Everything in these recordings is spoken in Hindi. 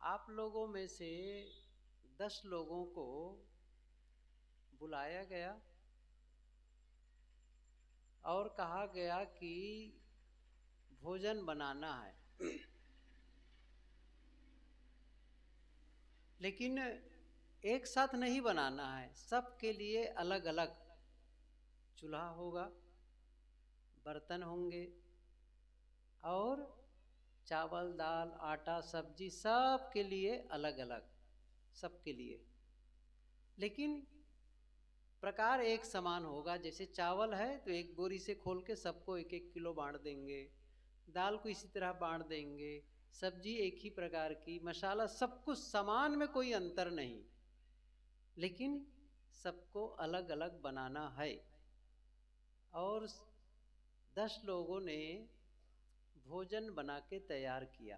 आप लोगों में से 10 लोगों को बुलाया गया और कहा गया कि भोजन बनाना है। लेकिन एक साथ नहीं बनाना है, सबके लिए अलग अलग चूल्हा होगा, बर्तन होंगे और चावल दाल आटा सब्जी सब के लिए अलग अलग, सबके लिए। लेकिन प्रकार एक समान होगा। जैसे चावल है तो एक बोरी से खोल के सबको 1-1 किलो बांट देंगे, दाल को इसी तरह बांट देंगे, सब्जी एक ही प्रकार की, मसाला सब कुछ समान में कोई अंतर नहीं, लेकिन सबको अलग अलग बनाना है। और 10 लोगों ने भोजन बना के तैयार किया।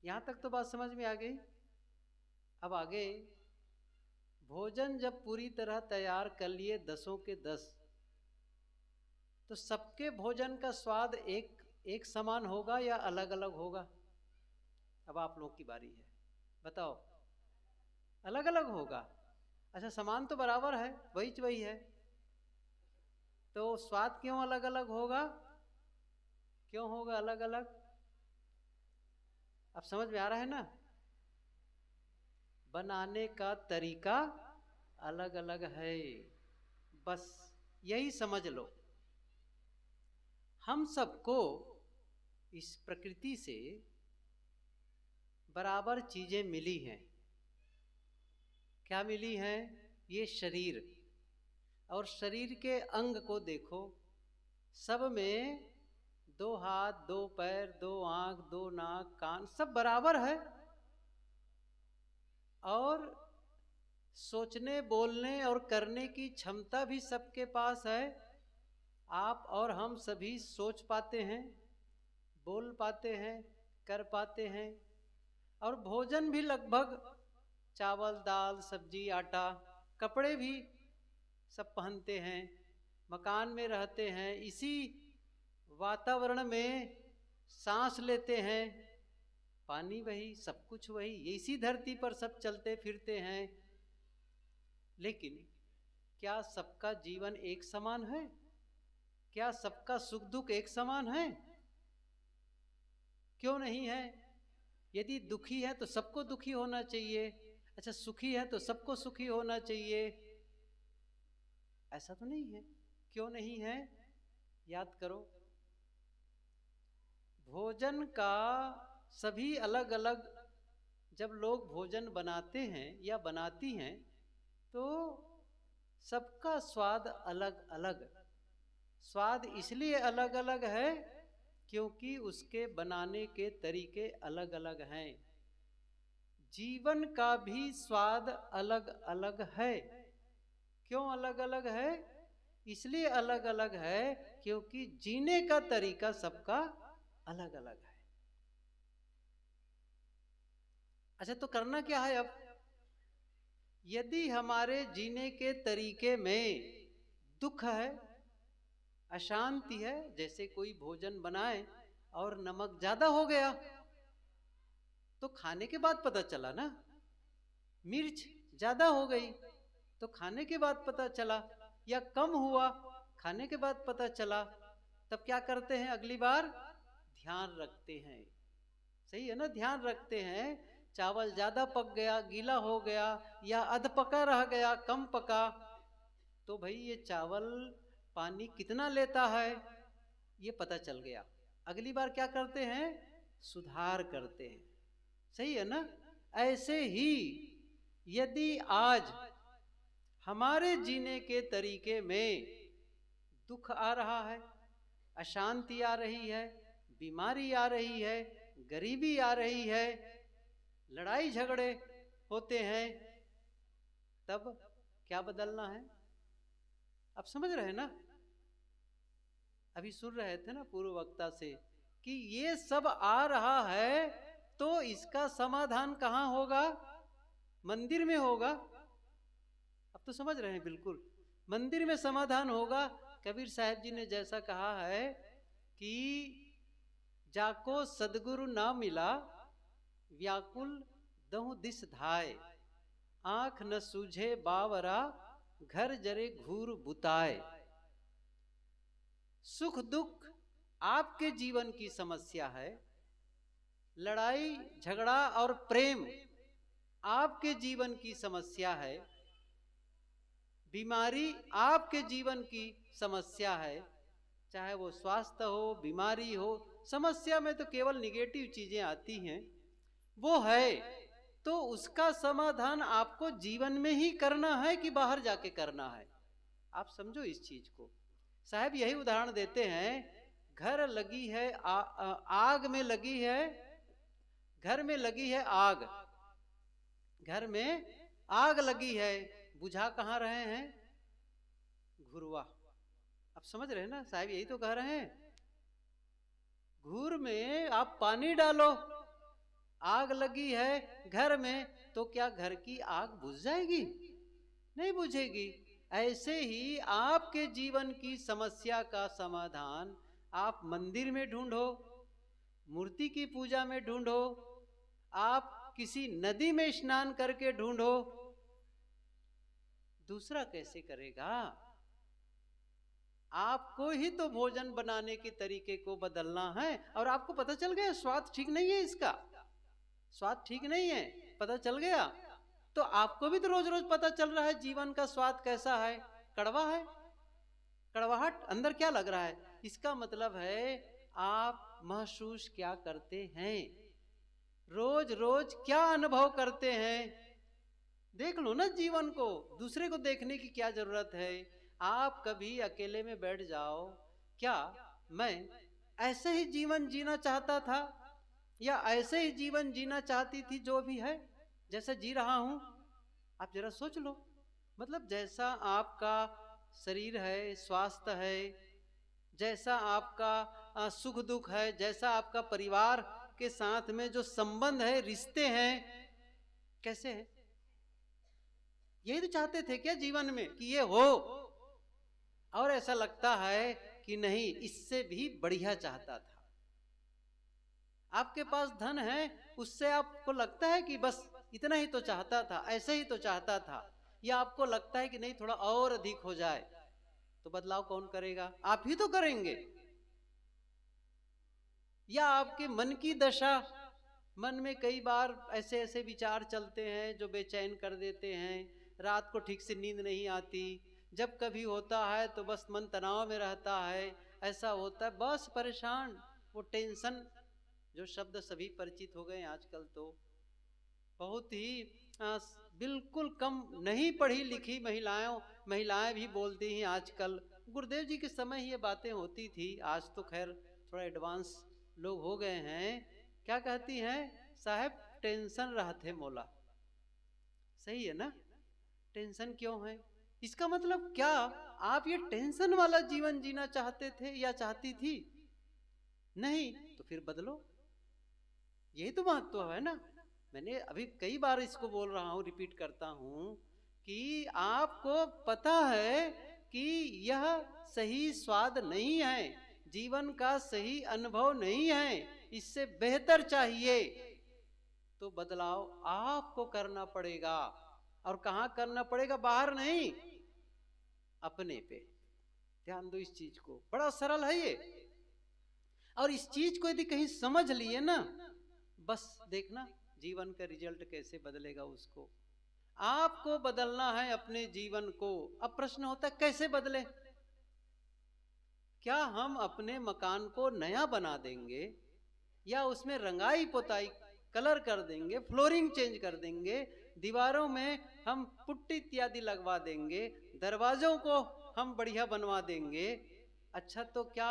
यहाँ तक तो बात समझ में आ गई। अब आगे भोजन जब पूरी तरह तैयार कर लिए 10 के 10, तो सबके भोजन का स्वाद एक समान होगा या अलग अलग होगा? अब आप लोग की बारी है, बताओ। अलग अलग होगा। अच्छा, समान तो बराबर है, वही है, तो स्वाद क्यों अलग अलग होगा? क्यों होगा अलग अलग? अब समझ में आ रहा है ना? बनाने का तरीका अलग अलग है, बस यही समझ लो। हम सबको इस प्रकृति से बराबर चीजें मिली हैं। क्या मिली हैं? ये शरीर, और शरीर के अंग को देखो, सब में 2 हाथ 2 पैर 2 आंख 2 नाक कान सब बराबर है, और सोचने बोलने और करने की क्षमता भी सबके पास है। आप और हम सभी सोच पाते हैं, बोल पाते हैं, कर पाते हैं, और भोजन भी लगभग चावल दाल सब्जी आटा, कपड़े भी सब पहनते हैं, मकान में रहते हैं, इसी वातावरण में सांस लेते हैं, पानी वही, सब कुछ वही, इसी धरती पर सब चलते फिरते हैं। लेकिन क्या सबका जीवन एक समान है? क्या सबका सुख दुख एक समान है? क्यों नहीं है? यदि दुखी है तो सबको दुखी होना चाहिए, अच्छा सुखी है तो सबको सुखी होना चाहिए, ऐसा तो नहीं है। क्यों नहीं है? याद करो। भोजन का सभी अलग अलग, जब लोग भोजन बनाते हैं या बनाती हैं तो सबका स्वाद अलग अलग। स्वाद इसलिए अलग अलग है क्योंकि उसके बनाने के तरीके अलग अलग हैं। जीवन का भी स्वाद अलग अलग है। क्यों अलग अलग है? इसलिए अलग अलग है क्योंकि जीने का तरीका सबका अलग अलग है। अच्छा, तो करना क्या है अब? यदि हमारे जीने के तरीके में दुख है, अशांति है, जैसे कोई भोजन बनाए और नमक ज्यादा हो गया तो खाने के बाद पता चला ना, मिर्च ज्यादा हो गई तो खाने के बाद पता चला, या कम हुआ खाने के बाद पता चला, तब क्या करते हैं? अगली बार ध्यान रखते हैं। सही है ना? ध्यान रखते हैं। चावल ज्यादा पक गया, गीला हो गया, या अध पका रह गया, कम पका, तो भाई ये चावल पानी कितना लेता है ये पता चल गया। अगली बार क्या करते हैं? सुधार करते हैं। सही है ना? ऐसे ही यदि आज हमारे जीने के तरीके में दुख आ रहा है, अशांति आ रही है, बीमारी आ रही है, गरीबी आ रही है, लड़ाई झगड़े होते हैं, तब क्या बदलना है? अब समझ रहे हैं ना? अभी सुन रहे थे ना पूर्व वक्ता से कि ये सब आ रहा है तो इसका समाधान कहाँ होगा? मंदिर में होगा। अब तो समझ रहे हैं बिल्कुल, मंदिर में समाधान होगा। कबीर साहब जी ने जैसा कहा है कि जाको सदगुरु ना मिला, व्याकुल दहु दिस धाय, आंख न सूझे बावरा, घर जरे घूर बुताए। सुख दुख आपके जीवन की समस्या है, लड़ाई झगड़ा और प्रेम आपके जीवन की समस्या है, बीमारी आपके जीवन की समस्या है, चाहे वो स्वास्थ्य हो बीमारी हो, समस्या में तो केवल निगेटिव चीजें आती हैं, वो है तो उसका समाधान आपको जीवन में ही करना है कि बाहर जाके करना है। आप समझो इस चीज को। साहब यही उदाहरण देते हैं, घर लगी है आग में लगी है, घर में लगी है आग, घर में आग लगी है, बुझा कहां रहे हैं? घुरवा। आप समझ रहे हैं ना, साहब यही तो कह रहे हैं। घूर में आप पानी डालो, आग लगी है घर में, तो क्या घर की आग बुझ जाएगी? नहीं बुझेगी। ऐसे ही आपके जीवन की समस्या का समाधान आप मंदिर में ढूंढो, मूर्ति की पूजा में ढूंढो, आप किसी नदी में स्नान करके ढूंढो, दूसरा कैसे करेगा? आपको ही तो भोजन बनाने के तरीके को बदलना है। और आपको पता चल गया स्वाद ठीक नहीं है, इसका स्वाद ठीक नहीं है, पता चल गया, तो आपको भी तो रोज रोज पता चल रहा है जीवन का स्वाद कैसा है, कड़वा है, कड़वाहट अंदर क्या लग रहा है। इसका मतलब है आप महसूस क्या करते हैं, रोज रोज क्या अनुभव करते हैं। देख लो ना जीवन को, दूसरे को देखने की क्या जरूरत है। आप कभी अकेले में बैठ जाओ, क्या मैं ऐसे ही जीवन जीना चाहता था या ऐसे ही जीवन जीना चाहती थी जो भी है, जैसा जी रहा हूं? आप जरा सोच लो। मतलब जैसा आपका शरीर है, स्वास्थ्य है, जैसा आपका सुख दुख है, जैसा आपका परिवार के साथ में जो संबंध है, रिश्ते हैं, कैसे हैं? यही तो चाहते थे क्या जीवन में कि ये हो? और ऐसा लगता है कि नहीं, इससे भी बढ़िया चाहता था। आपके पास धन है, उससे आपको लगता है कि बस इतना ही तो चाहता था, ऐसे ही तो चाहता था, या आपको लगता है कि नहीं थोड़ा और अधिक हो जाए। तो बदलाव कौन करेगा? आप ही तो करेंगे। या आपके मन की दशा, मन में कई बार ऐसे ऐसे विचार चलते हैं जो बेचैन कर देते हैं, रात को ठीक से नींद नहीं आती, जब कभी होता है तो बस मन तनाव में रहता है, ऐसा होता है, बस परेशान। वो टेंशन जो शब्द सभी परिचित हो गए आजकल, तो बहुत ही बिल्कुल कम नहीं पढ़ी लिखी महिलाएं भी बोलती हैं आजकल। गुरुदेव जी के समय ही ये बातें होती थी, आज तो खैर थोड़ा एडवांस लोग हो गए हैं। क्या कहती हैं? साहब टेंशन रहते मोला। सही है ना? टेंशन क्यों है? इसका मतलब क्या आप ये टेंशन वाला जीवन जीना चाहते थे या चाहती थी? नहीं, तो फिर बदलो। यही तो महत्व है ना। मैंने अभी कई बार इसको बोल रहा हूं, रिपीट करता हूं कि आपको पता है कि यह सही स्वाद नहीं है, जीवन का सही अनुभव नहीं है, इससे बेहतर चाहिए, तो बदलाव आपको करना पड़ेगा। और कहां करना पड़ेगा? बाहर नहीं, अपने पे। ध्यान दो इस चीज को, बड़ा सरल है ये। और इस चीज को यदि कहीं समझ लिए ना, बस देखना जीवन का रिजल्ट कैसे बदलेगा। उसको आपको बदलना है अपने जीवन को। अब प्रश्न होता है कैसे बदले? क्या हम अपने मकान को नया बना देंगे या उसमें रंगाई पोताई कलर कर देंगे, फ्लोरिंग चेंज कर देंगे, दीवारों में हम पुट्टी इत्यादि लगवा देंगे, दरवाजों को हम बढ़िया बनवा देंगे? अच्छा, तो क्या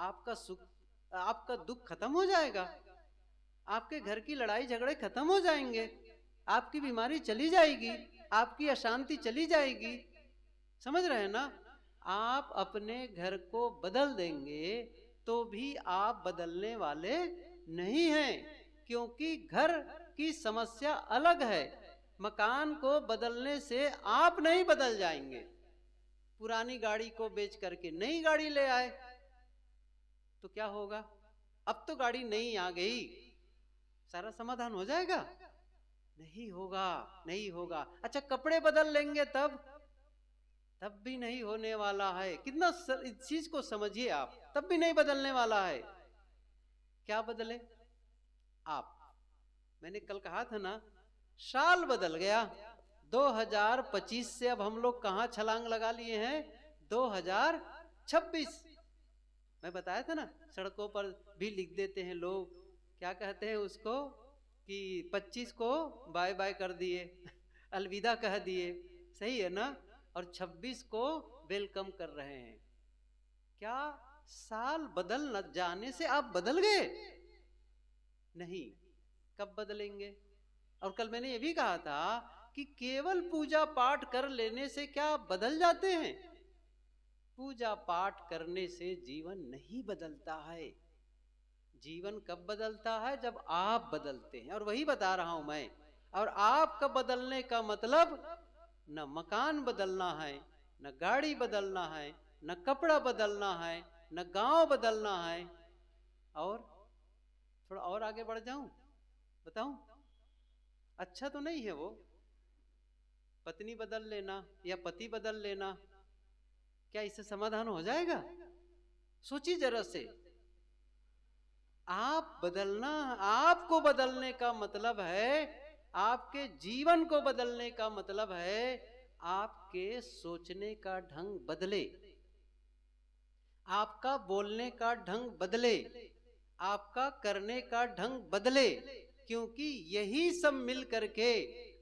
आपका सुख आपका दुख खत्म हो जाएगा? आपके घर की लड़ाई झगड़े खत्म हो जाएंगे? आपकी बीमारी चली जाएगी? आपकी अशांति चली जाएगी? समझ रहे हैं ना? आप अपने घर को बदल देंगे तो भी आप बदलने वाले नहीं हैं, क्योंकि घर की समस्या अलग है। मकान को बदलने से आप नहीं बदल जाएंगे। पुरानी गाड़ी को बेच करके नई गाड़ी ले आए तो क्या होगा? अब तो गाड़ी नई आ गई, सारा समाधान हो जाएगा? नहीं होगा, नहीं होगा। अच्छा, कपड़े बदल लेंगे तब भी नहीं होने वाला है। कितना इस चीज को समझिए आप, तब भी नहीं बदलने वाला है। क्या बदले आप? मैंने कल कहा था ना, साल बदल गया 2025 से अब हम लोग कहां छलांग लगा लिए हैं? 2026। मैं बताया था ना, सड़कों पर भी लिख देते हैं लोग, क्या कहते हैं उसको, कि 25 को बाय बाय कर दिए अलविदा कह दिए, सही है ना, और 26 को वेलकम कर रहे हैं। क्या साल बदल न जाने से आप बदल गए? नहीं, कब बदलेंगे? और कल मैंने ये भी कहा था कि केवल पूजा पाठ कर लेने से क्या आप बदल जाते हैं? पूजा पाठ करने से जीवन नहीं बदलता है। जीवन कब बदलता है? जब आप बदलते हैं, और वही बता रहा हूं मैं। और आपका बदलने का मतलब न मकान बदलना है, न गाड़ी बदलना है, न कपड़ा बदलना है, न गांव बदलना है। और थोड़ा और आगे बढ़ जाऊं, बताऊं? अच्छा तो नहीं है वो, पत्नी बदल लेना या पति बदल लेना, क्या इससे समाधान हो जाएगा? सोचिए जरा से। आप बदलना, आपको बदलने का मतलब है, आपके जीवन को बदलने का मतलब है, आपके सोचने का ढंग बदले, आपका बोलने का ढंग बदले, आपका करने का ढंग बदले, क्योंकि यही सब मिल करके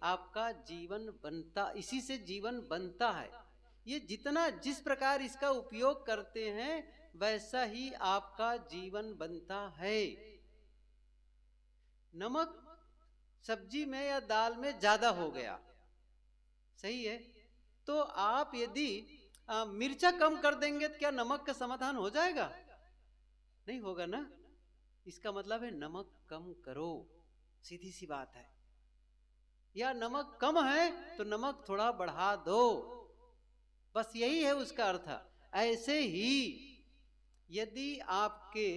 आपका जीवन बनता, इसी से जीवन बनता है। ये जितना जिस प्रकार इसका उपयोग करते हैं वैसा ही आपका जीवन बनता है। नमक सब्जी में या दाल में ज्यादा हो गया, सही है, तो आप यदि मिर्चा कम कर देंगे तो क्या नमक का समाधान हो जाएगा? नहीं होगा ना। इसका मतलब है नमक कम करो, सीधी सी बात है। या नमक कम है तो नमक थोड़ा बढ़ा दो, बस यही है उसका अर्थ। ऐसे ही यदि आपके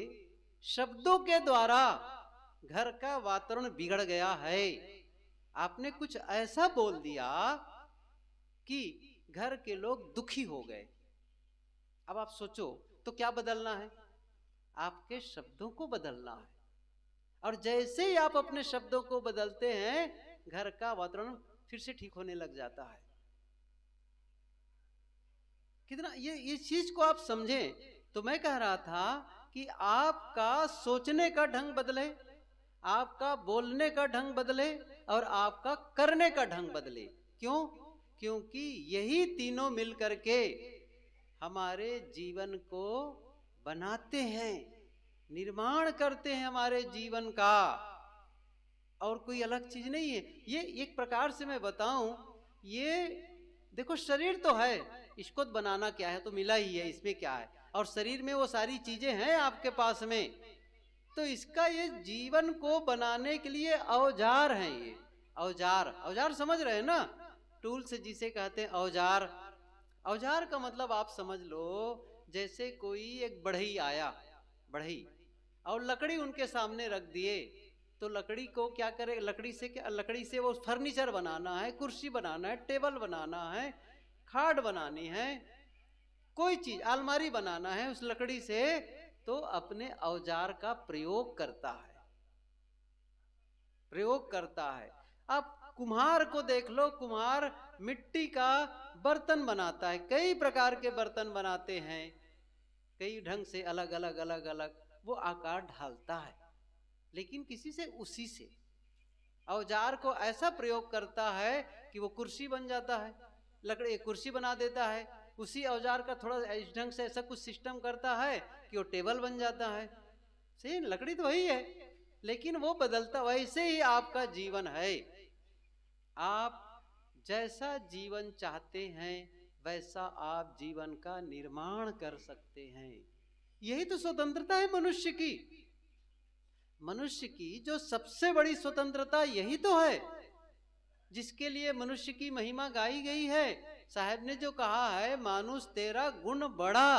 शब्दों के द्वारा घर का वातावरण बिगड़ गया है, आपने कुछ ऐसा बोल दिया कि घर के लोग दुखी हो गए, अब आप सोचो तो क्या बदलना है? आपके शब्दों को बदलना है। और जैसे ही आप अपने शब्दों को बदलते हैं, घर का वातावरण फिर से ठीक होने लग जाता है। कितना ये चीज को आप समझें। तो मैं कह रहा था कि आपका सोचने का ढंग बदले, आपका बोलने का ढंग बदले, और आपका करने का ढंग बदले। क्यों? क्योंकि यही तीनों मिलकर के हमारे जीवन को बनाते हैं, निर्माण करते हैं हमारे जीवन का, और कोई अलग चीज नहीं है। ये एक प्रकार से मैं बताऊं, ये देखो शरीर तो है, इसको बनाना क्या है, तो मिला ही है, इसमें क्या है, और शरीर में वो सारी चीजें हैं आपके पास में, तो इसका ये जीवन को बनाने के लिए औजार हैं। ये औजार, औजार समझ रहे हैं ना, टूल्स जिसे कहते हैं औजार। औजार का मतलब आप समझ लो, जैसे कोई एक बढ़ई आया, बढ़ई, और लकड़ी उनके सामने रख दिए, तो लकड़ी को क्या करे, लकड़ी से क्या, लकड़ी से वो फर्नीचर बनाना है, कुर्सी बनाना है, टेबल बनाना है, खाट बनानी है, कोई चीज अलमारी बनाना है उस लकड़ी से, तो अपने औजार का प्रयोग करता है, प्रयोग करता है। अब कुम्हार को देख लो, कुम्हार मिट्टी का बर्तन बनाता है, कई प्रकार के बर्तन बनाते हैं, कई ढंग से अलग अलग अलग अलग वो आकार ढालता है, लेकिन किसी से उसी से औजार को ऐसा प्रयोग करता है कि वो कुर्सी बन जाता है, लकड़ी कुर्सी बना देता है, उसी औजार का थोड़ा इस ढंग से ऐसा कुछ सिस्टम करता है कि वो टेबल बन जाता है। सही, लकड़ी तो वही है, लेकिन वो बदलता। वैसे ही आपका जीवन है, आप जैसा जीवन चाहते हैं वैसा आप जीवन का निर्माण कर सकते हैं। यही तो स्वतंत्रता है मनुष्य की। मनुष्य की जो सबसे बड़ी स्वतंत्रता यही तो है, जिसके लिए मनुष्य की महिमा गाई गई है। साहब ने जो कहा है, मानुष तेरा गुण बड़ा,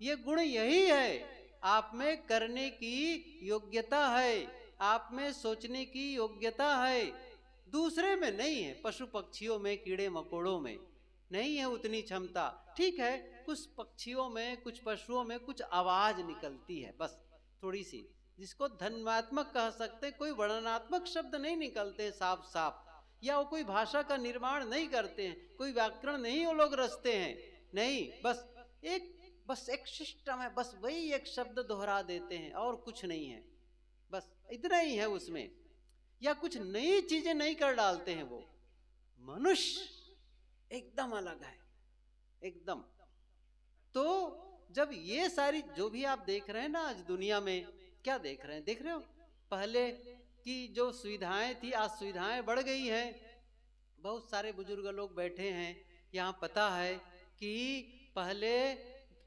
ये गुण यही है, आप में करने की योग्यता है, आप में सोचने की योग्यता है, दूसरे में नहीं है। पशु पक्षियों में, कीड़े मकोड़ों में नहीं है उतनी क्षमता। ठीक है, कुछ पक्षियों में, कुछ पशुओं में कुछ आवाज निकलती है बस थोड़ी सी, जिसको धन्यात्मक कह सकते हैं। कोई वर्णनात्मक शब्द नहीं निकलते साफ साफ, या वो कोई भाषा का निर्माण नहीं करते हैं, कोई व्याकरण नहीं वो लोग रचते हैं, नहीं, बस एक सिस्टम है, बस वही एक शब्द दोहरा देते हैं और कुछ नहीं है, बस इतना ही है उसमें। या कुछ नई चीजें नहीं कर डालते हैं वो। मनुष्य एकदम अलग है, एकदम। तो जब ये सारी जो भी आप देख रहे हैं ना आज दुनिया में, क्या देख रहे हैं, देख रहे हो पहले की जो सुविधाएं थी, आज सुविधाएं बढ़ गई है। बहुत सारे बुजुर्ग लोग बैठे हैं यहाँ, पता है कि पहले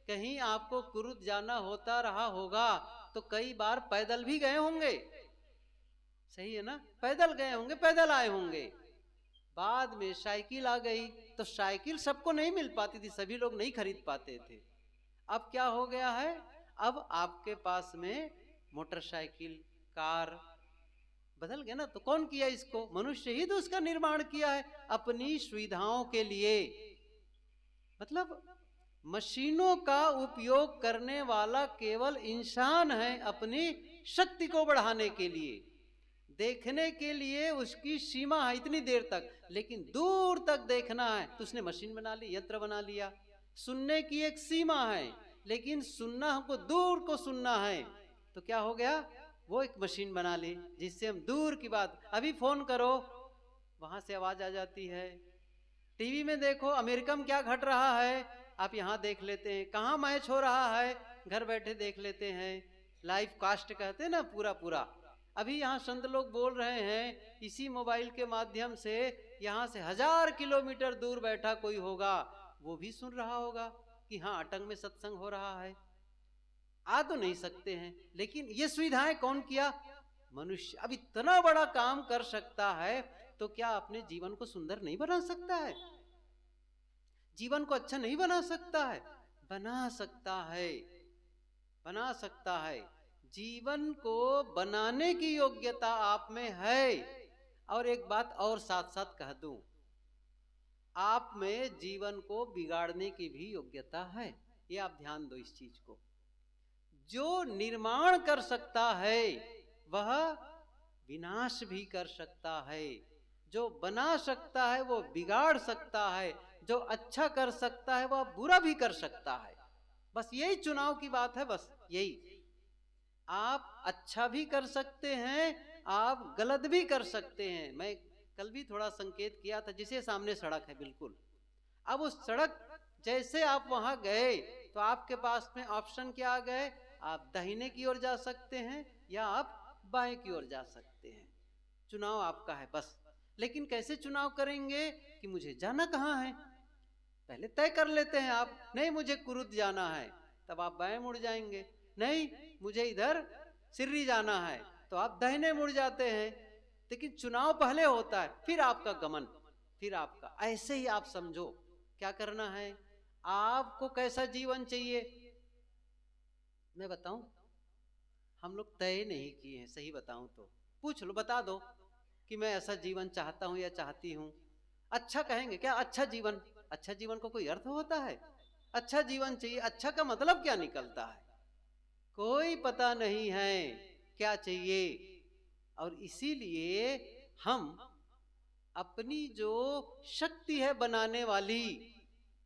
कहीं आपको कुरुद जाना होता रहा होगा तो कई बार पैदल भी गए होंगे, सही है ना, पैदल गए होंगे, पैदल आए होंगे। बाद में साइकिल आ गई तो साइकिल सबको नहीं मिल पाती थी, सभी लोग नहीं खरीद पाते थे। अब क्या हो गया है, अब आपके पास में मोटरसाइकिल, कार बदल गया ना। तो कौन किया इसको? मनुष्य ही तो उसका निर्माण किया है अपनी सुविधाओं के लिए। मतलब मशीनों का उपयोग करने वाला केवल इंसान है अपनी शक्ति को बढ़ाने के लिए। देखने के लिए उसकी सीमा है इतनी देर तक, लेकिन दूर तक देखना है तो उसने मशीन बना ली, यंत्र बना लिया। सुनने की एक सीमा है, लेकिन सुनना हमको दूर को सुनना है, तो क्या हो गया, वो एक मशीन बना ली जिससे हम दूर की बात, अभी फोन करो वहां से आवाज आ जाती है। टीवी में देखो अमेरिका में क्या घट रहा है, आप यहाँ देख लेते हैं। कहाँ मैच हो रहा है, घर बैठे देख लेते हैं। लाइव कास्ट कहते हैं ना, पूरा पूरा। अभी यहाँ संत लोग बोल रहे हैं, इसी मोबाइल के माध्यम से यहाँ से 1000 किलोमीटर दूर बैठा कोई होगा, वो भी सुन रहा होगा कि हाँ अटंग में सत्संग हो रहा है। आ तो नहीं सकते हैं, लेकिन ये सुविधाएं कौन किया? मनुष्य। अब इतना बड़ा काम कर सकता है तो क्या अपने जीवन को सुंदर नहीं बना सकता है? जीवन को अच्छा नहीं बना सकता है? बना सकता है, बना सकता है। जीवन को बनाने की योग्यता आप में है। और एक बात और साथ साथ कह दूं, आप में जीवन को बिगाड़ने की भी योग्यता है। ये आप ध्यान दो इस चीज को। जो निर्माण कर सकता है वह विनाश भी कर सकता है, जो बना सकता है वो बिगाड़ सकता है, जो अच्छा कर सकता है वह बुरा भी कर सकता है। बस यही चुनाव की बात है, बस यही। आप अच्छा भी कर सकते हैं, आप गलत भी कर सकते हैं। मैं कल भी थोड़ा संकेत किया था, जिसे सामने सड़क है बिल्कुल। अब उस सड़क जैसे आप वहां गए तो आपके पास में ऑप्शन क्या आ गए, आप दाहिने की ओर जा सकते हैं या आप बाएं की ओर जा सकते हैं। चुनाव आपका है बस। लेकिन कैसे चुनाव करेंगे कि मुझे जाना कहाँ है, पहले तय कर लेते हैं आप। नहीं मुझे कुरुद जाना है, तब आप बाएं मुड़ जाएंगे। नहीं मुझे इधर सिर्री जाना है, तो आप दाहिने मुड़ जाते हैं। लेकिन चुनाव पहले होता है, फिर आपका गमन, फिर आपका। ऐसे ही आप समझो क्या करना है, आपको कैसा जीवन चाहिए। मैं बताऊं, हम लोग तय नहीं किए हैं, सही बताऊं तो पूछ लो, बता दो कि मैं ऐसा जीवन चाहता हूं या चाहती हूं। अच्छा कहेंगे क्या? अच्छा जीवन, अच्छा जीवन को कोई अर्थ होता है? अच्छा जीवन चाहिए, अच्छा का मतलब क्या निकलता है? कोई पता नहीं है क्या चाहिए। और इसीलिए हम अपनी जो शक्ति है बनाने वाली,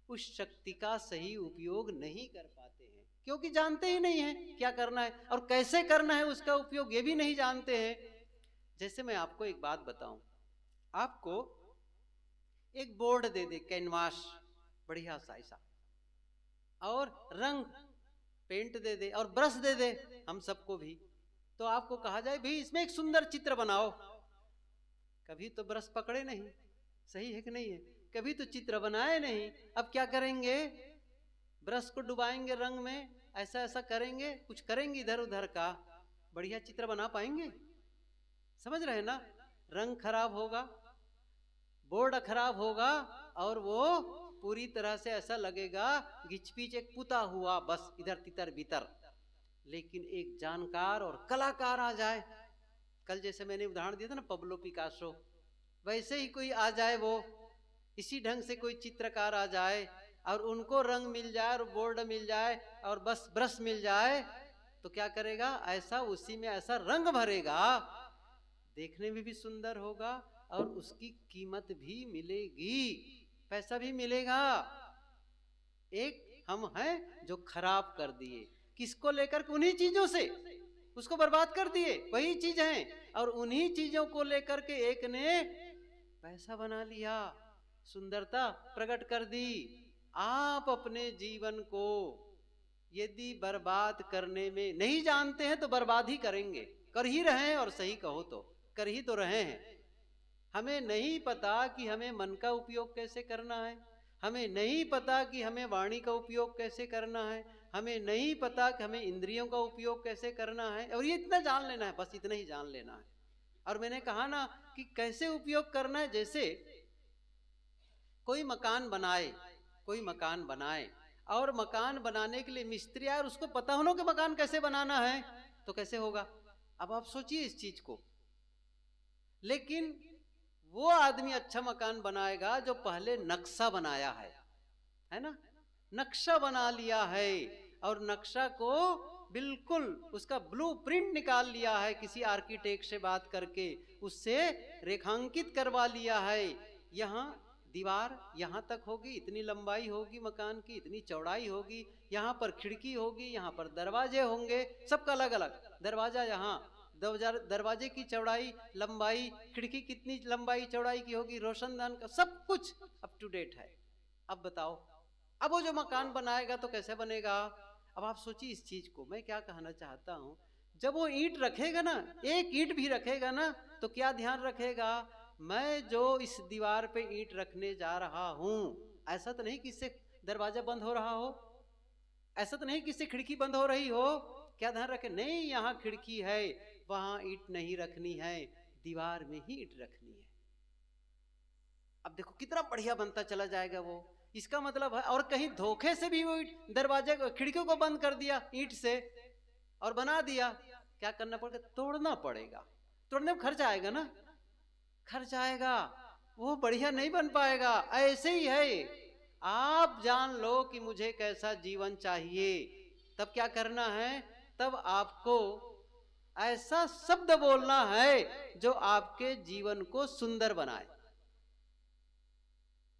उस शक्ति का सही उपयोग नहीं कर पाते हैं, क्योंकि जानते ही नहीं है क्या करना है और कैसे करना है उसका उपयोग, ये भी नहीं जानते हैं। जैसे मैं आपको एक बात बताऊं, आपको एक बोर्ड दे दे, कैनवास बढ़िया सा ऐसा, और रंग पेंट दे दे और ब्रश दे दे हम सबको भी, तो आपको कहा जाए भाई इसमें एक सुंदर चित्र बनाओ। कभी तो ब्रश पकड़े नहीं, सही है कि नहीं है? कभी तो चित्र बनाए नहीं। अब क्या करेंगे, ब्रश को डुबाएंगे रंग में, ऐसा ऐसा करेंगे, कुछ करेंगे इधर उधर का, बढ़िया चित्र बना पाएंगे? समझ रहे ना? रंग खराब होगा, बोर्ड खराब होगा, और वो पूरी तरह से ऐसा लगेगा घिचपिच एक पुता हुआ, बस इधर तितर भीतर। लेकिन एक जानकार और कलाकार आ जाए, कल जैसे मैंने उदाहरण दिया था ना पब्लो पिकासो, वैसे ही कोई आ जाए, वो इसी ढंग से कोई चित्रकार आ जाए और उनको रंग मिल जाए और बोर्ड मिल जाए और बस ब्रश मिल जाए, तो क्या करेगा, ऐसा उसी में ऐसा रंग भरेगा, देखने में भी सुंदर होगा और उसकी कीमत भी मिलेगी, पैसा भी मिलेगा। एक हम हैं जो खराब कर दिए, किसको लेकर, उन्हीं चीजों से उसको बर्बाद कर दिए, वही चीज हैं, और उन्हीं चीजों को लेकर के एक ने पैसा बना लिया, सुंदरता प्रकट कर दी। आप अपने जीवन को यदि बर्बाद करने में नहीं जानते हैं तो बर्बाद ही करेंगे, कर ही रहे हैं, और सही कहो तो कर ही तो रहे हैं। हमें नहीं पता कि हमें मन का उपयोग कैसे करना है, हमें नहीं पता कि हमें वाणी का उपयोग कैसे करना है, हमें नहीं पता कि हमें इंद्रियों का उपयोग कैसे करना है, और ये इतना जान लेना है, बस इतना ही जान लेना है। और मैंने कहा ना कि कैसे उपयोग करना है, जैसे कोई मकान बनाए, कोई मकान बनाए और मकान बनाने के लिए मिस्त्री आए और उसको पता हो ना कि मकान कैसे बनाना है, तो कैसे होगा। अब आप सोचिए इस चीज को। लेकिन वो आदमी अच्छा मकान बनाएगा जो पहले नक्शा बनाया है ना, नक्शा बना लिया है और नक्शा को बिल्कुल उसका ब्लूप्रिंट निकाल लिया है, किसी आर्किटेक्ट से बात करके उससे रेखांकित करवा लिया है। यहाँ दीवार यहाँ तक होगी, इतनी लंबाई होगी मकान की, इतनी चौड़ाई होगी, यहाँ पर खिड़की होगी, यहाँ पर दरवाजे होंगे, सबका अलग अलग दरवाजा, यहाँ दरवाजे की चौड़ाई लंबाई, खिड़की कितनी लंबाई चौड़ाई की होगी, रोशनदान का सब कुछ अप टू डेट है। अब बताओ, अब वो जो मकान बनाएगा तो कैसे बनेगा। अब आप सोचिए इस चीज को, मैं क्या कहना चाहता हूं, जब वो ईंट रखेगा ना, एक ईंट भी रखेगा ना, तो क्या ध्यान रखेगा, मैं जो इस दीवार पे ईंट रखने जा रहा हूं, ऐसा तो नहीं कि इससे दरवाजा बंद हो रहा हो, ऐसा तो नहीं कि इससे खिड़की बंद हो रही हो, क्या ध्यान रखे, नहीं यहाँ खिड़की है, वहां ईंट नहीं रखनी है, दीवार में ही ईंट रखनी है। अब देखो कितना बढ़िया बनता चला जाएगा वो। इसका मतलब है, और कहीं धोखे से भी वो दरवाजे खिड़कियों को बंद कर दिया ईंट से और बना दिया, क्या करना पड़ेगा, तोड़ना पड़ेगा, तोड़ने में खर्च आएगा ना, खर्च आएगा, वो बढ़िया नहीं बन पाएगा। ऐसे ही है, आप जान लो कि मुझे कैसा जीवन चाहिए, तब क्या करना है, तब आपको ऐसा शब्द बोलना है जो आपके जीवन को सुंदर बनाए।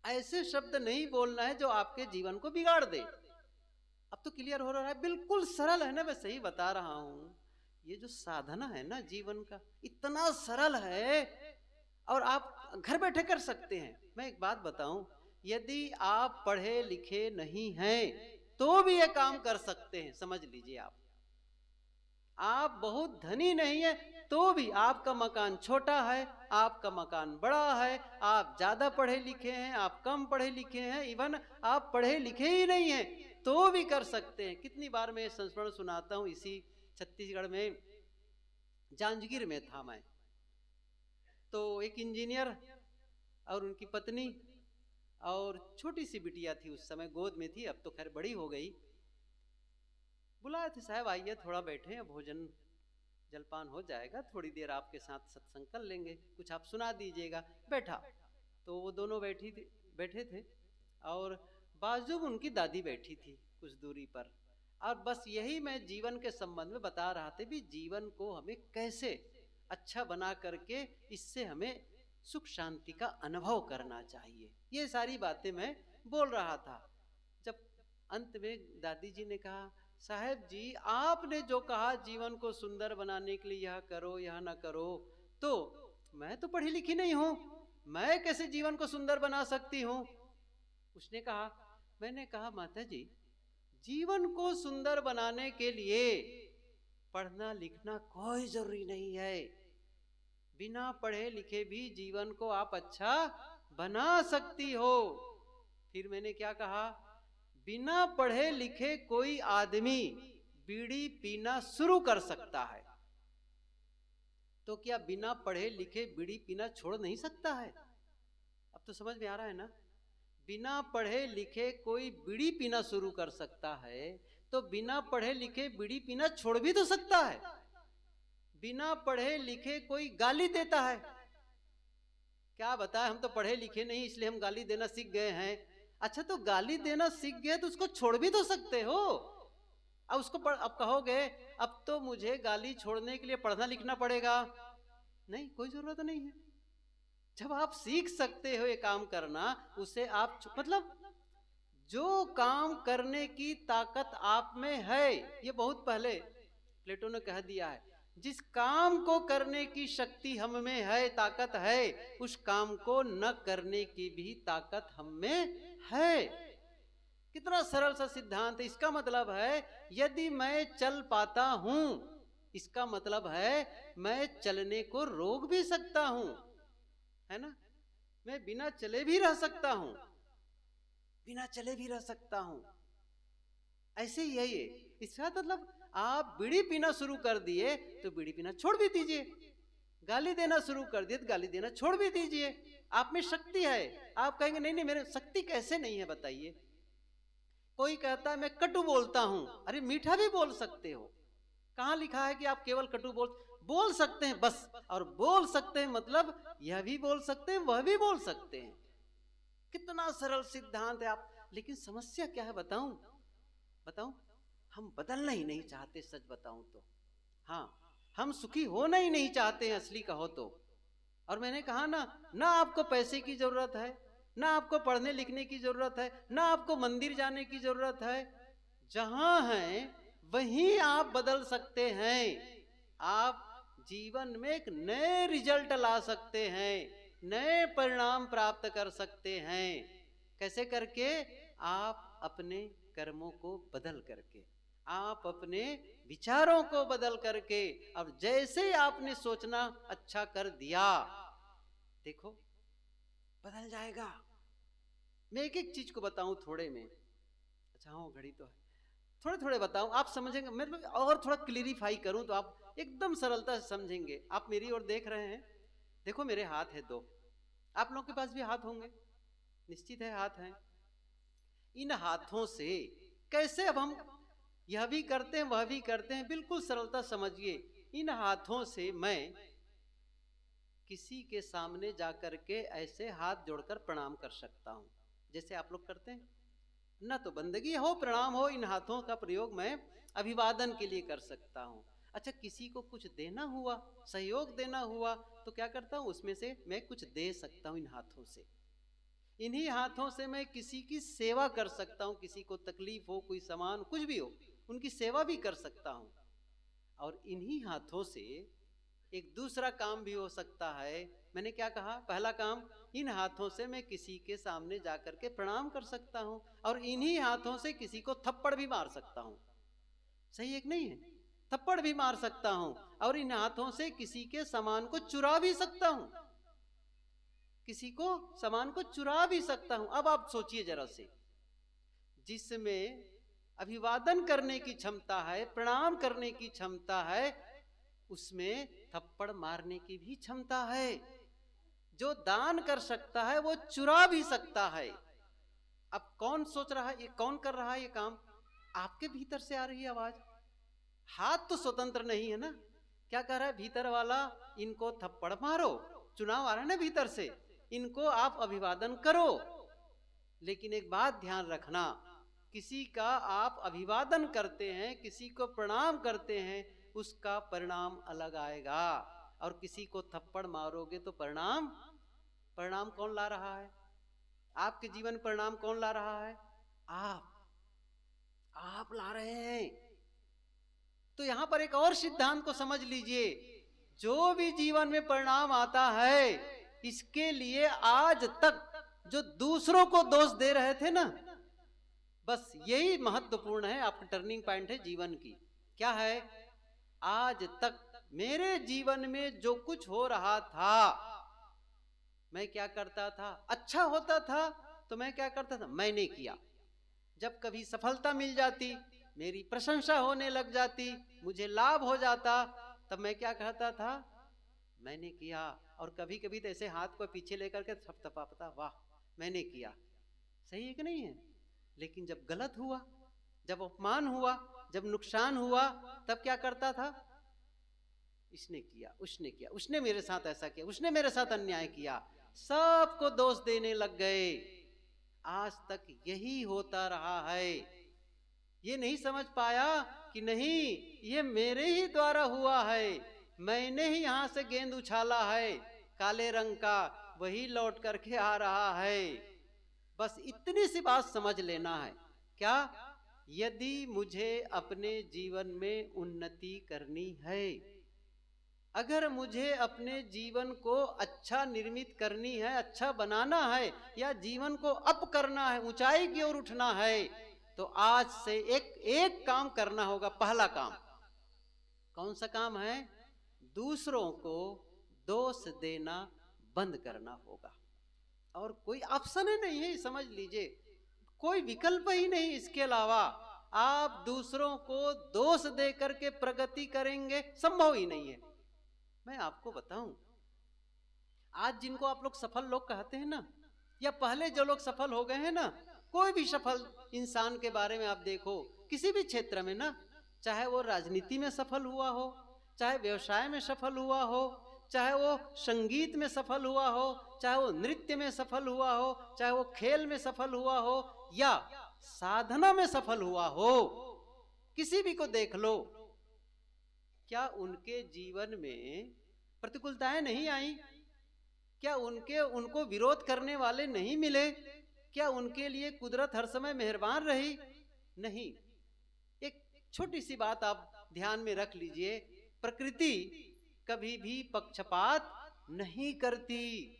ऐसे शब्द नहीं बोलना है जो आपके जीवन को बिगाड़ दे। अब तो क्लियर हो रहा है, बिल्कुल सरल है ना, मैं सही बता रहा हूं। ये जो साधना है ना जीवन का, इतना सरल है और आप घर बैठे कर सकते हैं। मैं एक बात बताऊं, यदि आप पढ़े लिखे नहीं हैं तो भी ये काम कर सकते हैं, समझ लीजिए। आप बहुत धनी नहीं है तो भी, आपका मकान छोटा है, आपका मकान बड़ा है, आप ज्यादा पढ़े लिखे हैं, आप कम पढ़े लिखे हैं, इवन आप पढ़े लिखे ही नहीं हैं तो भी कर सकते हैं। कितनी बार मैं संस्मरण सुनाता हूं, इसी छत्तीसगढ़ में जांजगीर में था मैं, तो एक इंजीनियर और उनकी पत्नी और छोटी सी बिटिया थी, उस समय गोद में थी, अब तो खैर बड़ी हो गई। बुलाए थे, साहब आइए थोड़ा बैठे, भोजन जलपान हो जाएगा, थोड़ी देर आपके साथ सत्संग कर लेंगे, कुछ आप सुना दीजिएगा। बैठा, तो वो दोनों बैठे थे और बाजू में उनकी दादी बैठी थी कुछ दूरी पर, और बस यही मैं जीवन के संबंध में बता रहा था भी जीवन को हमें कैसे अच्छा बना करके इससे हमें सुख शांति का अनुभव करना चाहिए, ये सारी बातें मैं बोल रहा था। जब अंत में दादी जी ने कहा, साहब जी आपने जो कहा जीवन को सुंदर बनाने के लिए यह करो यह ना करो, तो मैं तो पढ़ी लिखी नहीं हूं, मैं कैसे जीवन को सुंदर बना सकती हूं। उसने कहा, मैंने कहा माता जी, जीवन को सुंदर बनाने के लिए पढ़ना लिखना कोई जरूरी नहीं है, बिना पढ़े लिखे भी जीवन को आप अच्छा बना सकती हो। फिर मैंने क्या कहा, बिना पढ़े लिखे कोई आदमी बीड़ी पीना शुरू कर सकता है, तो क्या बिना पढ़े लिखे बीड़ी पीना छोड़ नहीं सकता है। अब तो समझ में आ रहा है ना, बिना पढ़े लिखे कोई बीड़ी पीना शुरू कर सकता है, तो बिना पढ़े लिखे बीड़ी पीना छोड़ भी तो सकता है। बिना पढ़े लिखे कोई गाली देता है। क्या बताए, हम तो पढ़े लिखे नहीं इसलिए हम गाली देना सीख गए हैं। अच्छा, तो गाली देना सीख गए तो उसको छोड़ भी तो सकते हो। अब उसको अब कहोगे अब तो मुझे गाली छोड़ने के लिए पढ़ना लिखना पड़ेगा, नहीं, कोई जरूरत नहीं है। जब आप सीख सकते हो ये काम करना, उसे आप मतलब जो काम करने की ताकत आप में है, ये बहुत पहले प्लेटो ने कह दिया है, जिस काम को करने की शक्ति हम में है, ताकत है, उस काम को न करने की भी ताकत हम में है। कितना सरल सा सिद्धांत है। इसका मतलब है यदि मैं चल पाता हूं, इसका मतलब है मैं चलने को रोक भी सकता हूं, है ना। मैं बिना चले भी रह सकता हूं, बिना चले भी रह सकता हूं। ऐसे ही है ये। इसका मतलब आप बीड़ी पीना शुरू कर दिए तो बीड़ी पीना छोड़ भी दीजिए, गाली देना शुरू कर दिए तो गाली देना छोड़ भी दीजिए। आप में शक्ति है। आप कहेंगे नहीं नहीं, मेरे शक्ति कैसे नहीं है बताइए। कोई कहता है मैं कटु बोलता हूं, अरे मीठा भी बोल सकते हो। कहां लिखा है कि आप केवल कटु बोल सकते हैं बस। और बोल सकते हैं मतलब यह भी बोल सकते हैं, वह भी बोल सकते हैं। कितना सरल सिद्धांत है। आप लेकिन समस्या क्या है बताऊं, हम बदलना ही नहीं चाहते। सच बताऊं तो हाँ, हम सुखी होना ही नहीं चाहते हैं असली कहो तो। और मैंने कहा ना आपको पैसे की जरूरत है, ना आपको पढ़ने लिखने की जरूरत है, ना आपको मंदिर जाने की जरूरत है। जहां है वहीं आप बदल सकते हैं। आप जीवन में एक नए रिजल्ट ला सकते हैं, नए परिणाम प्राप्त कर सकते हैं। कैसे करके? आप अपने कर्मों को बदल करके, आप अपने विचारों को बदल करके। अब जैसे आपने सोचना अच्छा कर दिया, देखो बदल जाएगा। मैं एक एक चीज को बताऊं थोड़े में। अच्छा हाँ, घड़ी तो है, थोड़े थोड़े बताऊं, आप समझेंगे। मैं और थोड़ा क्लियरिफाई करूं तो आप एकदम सरलता से समझेंगे। आप मेरी ओर देख रहे हैं, देखो मेरे हाथ है दो, आप लोगों के पास भी हाथ होंगे, निश्चित है हाथ हैं। इन हाथों से कैसे अब हम यह भी करते हैं वह भी करते हैं, बिल्कुल सरलता समझिए। इन हाथों से मैं किसी के सामने जाकर के ऐसे हाथ जोड़कर प्रणाम कर सकता हूं, जैसे आप लोग करते हैं ना। तो बंदगी हो, प्रणाम हो, इन हाथों का प्रयोग मैं अभिवादन के लिए कर सकता हूं। अच्छा, किसी को कुछ देना हुआ, सहयोग देना हुआ, तो क्या करता हूं, उसमें से मैं कुछ दे सकता हूं इन हाथों से। इन्हीं हाथों से मैं किसी की सेवा कर सकता हूं, किसी को तकलीफ हो, कोई सामान कुछ भी हो, उनकी सेवा भी कर सकता हूं। और इन्हीं हाथों से एक दूसरा काम भी हो सकता है। मैंने क्या कहा? पहला काम, इन हाथों से मैं किसी के सामने जाकर के प्रणाम कर सकता हूं, और इन्हीं हाथों से किसी को थप्पड़ भी मार सकता हूं। सही एक नहीं है? थप्पड़ भी मार सकता हूं, और इन हाथों से किसी के सामान को चुरा भी सकता हूं, किसी को सामान को चुरा भी सकता हूं। अब आप सोचिए जरा से, जिसमें अभिवादन करने की क्षमता है, प्रणाम करने की क्षमता है, उसमें थप्पड़ मारने की भी क्षमता है। जो दान कर सकता है वो चुरा भी सकता है। अब कौन सोच रहा है, ये कौन कर रहा है ये काम? आपके भीतर से आ रही है आवाज। हाथ तो स्वतंत्र नहीं है ना। क्या कह रहा है भीतर वाला? इनको थप्पड़ मारो, चुनाव आ रहा है ना भीतर से, इनको आप अभिवादन करो। लेकिन एक बात ध्यान रखना, किसी का आप अभिवादन करते हैं, किसी को प्रणाम करते हैं, उसका परिणाम अलग आएगा। और किसी को थप्पड़ मारोगे तो परिणाम कौन ला रहा है? आपके जीवन परिणाम कौन ला रहा है? आप ला रहे हैं। तो यहां पर एक और सिद्धांत को समझ लीजिए, जो भी जीवन में परिणाम आता है, इसके लिए आज तक जो दूसरों को दोष दे रहे थे ना, बस यही महत्वपूर्ण है, आपका टर्निंग पॉइंट है जीवन की। क्या है? आज तक मेरे जीवन में जो कुछ हो रहा था, मैं क्या करता था? अच्छा होता था तो मैं क्या करता था? मैंने किया। जब कभी सफलता मिल जाती, मेरी प्रशंसा होने लग जाती, मुझे लाभ हो जाता, तब मैं क्या कहता था? मैंने किया। और कभी कभी तो ऐसे हाथ को पीछे लेकर के थपथपाता, वाह मैंने किया। सही है कि नहीं है? लेकिन जब गलत हुआ, जब अपमान हुआ, जब नुकसान हुआ, तब क्या करता था? इसने किया, उसने किया, उसने मेरे साथ ऐसा किया, उसने मेरे साथ अन्याय किया, सबको दोष देने लग गए। आज तक यही होता रहा है। ये नहीं समझ पाया कि नहीं, ये मेरे ही द्वारा हुआ है, मैंने ही यहां से गेंद उछाला है, काले रंग का वही लौट करके आ रहा है। बस इतनी सी बात समझ लेना है। क्या? यदि मुझे अपने जीवन में उन्नति करनी है, अगर मुझे अपने जीवन को अच्छा निर्मित करनी है, अच्छा बनाना है, या जीवन को अप करना है, ऊंचाई की ओर उठना है, तो आज से एक काम करना होगा। पहला काम कौन सा काम है? दूसरों को दोष देना बंद करना होगा। और कोई ऑप्शन ही नहीं है, समझ लीजिए, कोई विकल्प ही नहीं इसके अलावा। आप दूसरों को दोष दे करके प्रगति करेंगे, संभव ही नहीं है। मैं आपको बताऊं, आज जिनको आप लोग सफल लोग कहते हैं ना, या पहले जो लोग सफल हो गए हैं ना, कोई भी सफल इंसान के बारे में आप देखो, किसी भी क्षेत्र में ना, चाहे वो राजनीति में सफल हुआ हो, चाहे व्यवसाय में सफल हुआ हो, चाहे वो संगीत में सफल हुआ हो, चाहे वो नृत्य में सफल हुआ हो, चाहे वो खेल में सफल हुआ हो, या साधना में सफल हुआ हो, किसी भी को देख लो, क्या उनके जीवन में प्रतिकूलताएं नहीं आई? क्या उनको विरोध करने वाले नहीं मिले? क्या उनके लिए कुदरत हर समय मेहरबान रही? नहीं। एक छोटी सी बात आप ध्यान में रख लीजिए, प्रकृति कभी भी पक्षपात नहीं करती।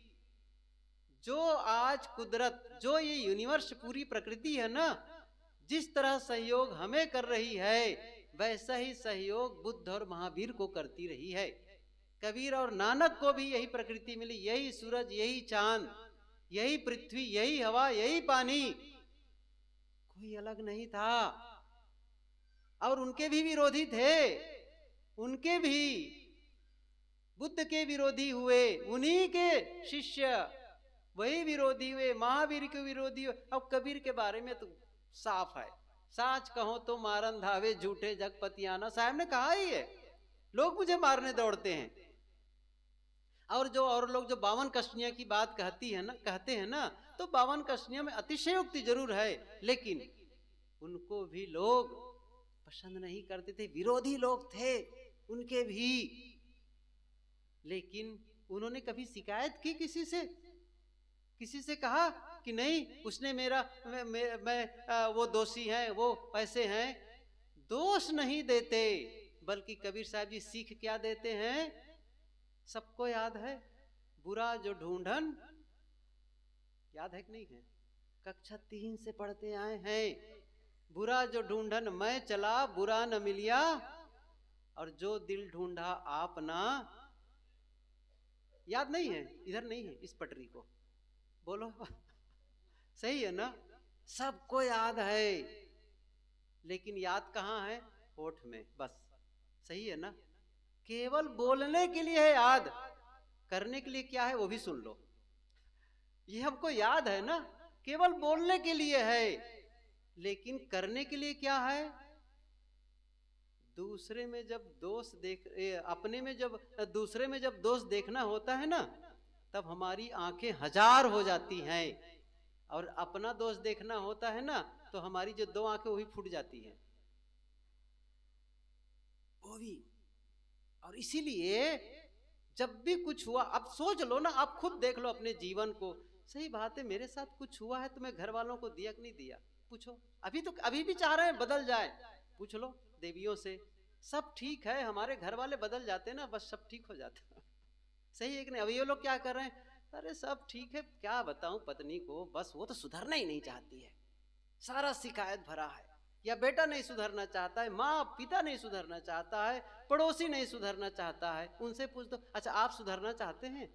जो आज कुदरत, जो ये यूनिवर्स, पूरी प्रकृति है ना, जिस तरह सहयोग हमें कर रही है, वैसा ही सहयोग बुद्ध और महावीर को करती रही है। कबीर और नानक को भी यही प्रकृति मिली, यही सूरज, यही चांद, यही पृथ्वी, यही हवा, यही पानी, कोई अलग नहीं था। और उनके भी विरोधी थे, उनके भी बुद्ध के विरोधी हुए, उन्हीं के शिष्य वही विरोधी हुए, महावीर के विरोधी हुए। अब कबीर के बारे में तो साफ है, साच कहो तो मारन धावे झूठे जगपतियाना, साहब ने कहा ही है, लोग मुझे मारने दौड़ते हैं। और लोग जो 52 कष्टियां की बात कहते हैं ना, तो 52 कष्टियों में अतिशयोक्ति जरूर है, लेकिन उनको भी लोग पसंद नहीं करते थे, विरोधी लोग थे उनके भी। लेकिन उन्होंने कभी शिकायत की किसी से कहा कि नहीं उसने मेरा वो दोषी है, वो ऐसे हैं? दोष नहीं देते, बल्कि कबीर साहब जी सीख क्या देते हैं? सबको याद है, बुरा जो ढूंढन, याद है कि नहीं है? कक्षा 3 से पढ़ते आए हैं, बुरा जो ढूंढन मैं चला, बुरा न मिलिया, और जो दिल ढूंढा आप ना। याद नहीं है? इधर नहीं है इस पटरी को, बोलो सही है ना? सबको याद है, लेकिन याद कहाँ है? होठ में बस। सही है ना? केवल बोलने के लिए है याद, करने के लिए क्या है वो भी सुन लो। ये हमको याद है ना, केवल बोलने के लिए है, लेकिन करने के लिए क्या है? दूसरे में जब दोष अपने में जब दूसरे में जब दोष देखना होता है ना, तब हमारी आंखें हजार हो जाती हैं, और अपना दोष देखना होता है ना, तो हमारी जो 2 आंखें वो भी फूट जाती हैं, वो भी। और इसीलिए जब भी कुछ हुआ, अब सोच लो ना, आप खुद देख लो अपने जीवन को। सही बात है, मेरे साथ कुछ हुआ है तो मैं घर वालों को दिया कि नहीं दिया? पूछो। अभी भी चाह रहे हैं बदल जाए, पूछ लो देवियों से। सब ठीक है, हमारे घर वाले बदल जाते ना, बस सब ठीक हो जाता। सही है कि नहीं? अभी ये लोग क्या कर रहे हैं? अरे सब ठीक है, क्या बताऊं पत्नी को, बस वो तो सुधरना ही नहीं चाहती है, सारा शिकायत भरा है, या बेटा नहीं सुधरना चाहता है, माँ पिता नहीं सुधरना चाहता है, पड़ोसी नहीं सुधरना चाहता है। उनसे पूछ दो, अच्छा आप सुधरना चाहते हैं?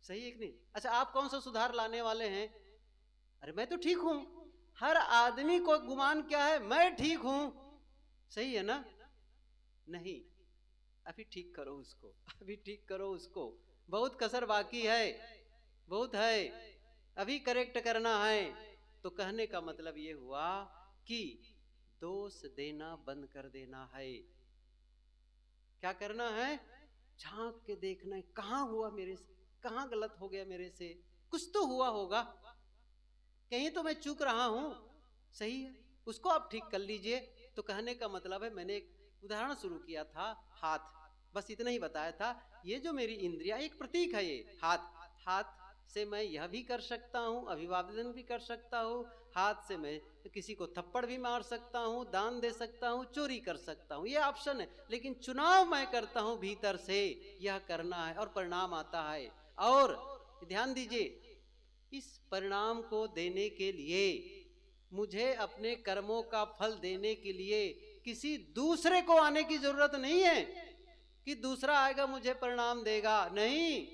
सही है कि नहीं? अच्छा आप कौन सा सुधार लाने वाले हैं? अरे मैं तो ठीक हूं। हर आदमी को गुमान क्या है? मैं ठीक हूं। सही है ना? नहीं, अभी ठीक करो उसको, अभी ठीक करो उसको, बहुत कसर बाकी है, बहुत है, अभी करेक्ट करना है। तो कहने का मतलब ये हुआ कि दोष देना बंद कर देना है। क्या करना है? झांक के देखना है कहाँ हुआ मेरे से, कहाँ गलत हो गया मेरे से, कुछ तो हुआ होगा, कहीं तो मैं चूक रहा हूं, सही है, उसको आप ठीक कर लीजिए। तो कहने का मतलब है, मैंने एक उदाहरण शुरू किया था, हाथ, बस इतना ही बताया था। ये जो मेरी इंद्रिया एक प्रतीक है, ये हाथ, हाथ से मैं यह भी कर सकता हूँ, अभिवादन भी कर सकता हूँ, हाथ से मैं किसी को थप्पड़ भी मार सकता हूँ, दान दे सकता हूँ, चोरी कर सकता हूँ, ये ऑप्शन है। लेकिन चुनाव मैं करता हूँ भीतर से, यह करना है, और परिणाम आता है। और ध्यान दीजिए, इस परिणाम को देने के लिए, मुझे अपने कर्मों का फल देने के लिए किसी दूसरे को आने की जरूरत नहीं है कि दूसरा आएगा मुझे परिणाम देगा, नहीं।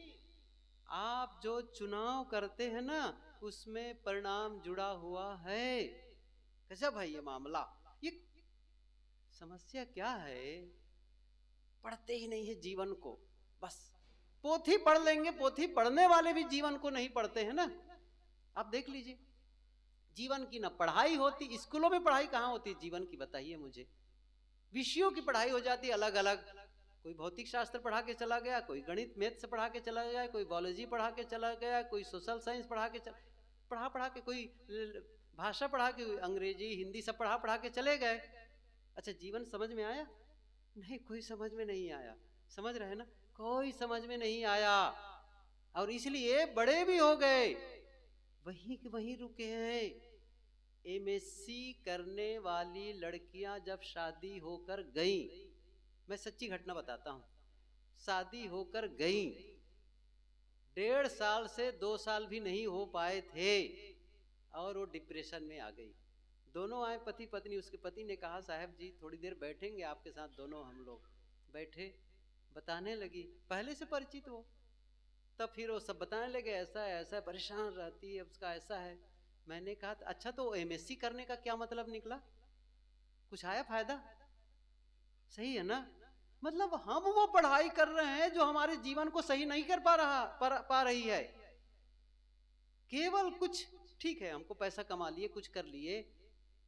आप जो चुनाव करते हैं ना, उसमें परिणाम जुड़ा हुआ है। गजब है ये मामला। ये समस्या क्या है, पढ़ते ही नहीं है जीवन को, बस पोथी पढ़ लेंगे, पोथी पढ़ने वाले भी जीवन को नहीं पढ़ते हैं ना। आप देख लीजिए, जीवन की ना पढ़ाई होती, स्कूलों में पढ़ाई कहाँ होती जीवन की, बताइए मुझे। विषयों की पढ़ाई हो जाती अलग अलग, कोई भौतिक शास्त्र पढ़ा के चला गया, कोई गणित मैथ से पढ़ा के चला गया, कोई बायोलॉजी पढ़ा के चला गया, कोई सोशल साइंस पढ़ा के पढ़ा के, कोई भाषा पढ़ा के, अंग्रेजी हिंदी सब पढ़ा के चले गए। अच्छा, जीवन समझ में आया? नहीं, कोई समझ में नहीं आया। समझ रहे हैं ना, कोई समझ में नहीं आया, और इसलिए बड़े भी हो गए, वहीं के वहीं रुके हैं। एमएससी करने वाली लड़कियां जब शादी होकर गईं, मैं सच्ची घटना बताता हूं, शादी होकर गईं, 1.5 साल से 2 साल भी नहीं हो पाए थे, और वो डिप्रेशन में आ गई। दोनों आए पति पत्नी, उसके पति ने कहा साहब जी थोड़ी देर बैठेंगे आपके साथ, दोनों हम लोग बैठे, बताने लगी, पहले से परिचित हो, तब फिर वो सब बताने लगे, ऐसा है, ऐसा है, परेशान रहती है, उसका ऐसा है। मैंने कहा अच्छा, तो एमएससी करने का क्या मतलब निकला, कुछ आया फायदा? सही है ना, मतलब हम वो पढ़ाई कर रहे हैं जो हमारे जीवन को सही नहीं कर पा रही है, केवल कुछ, ठीक है हमको पैसा कमा लिए, कुछ कर लिए,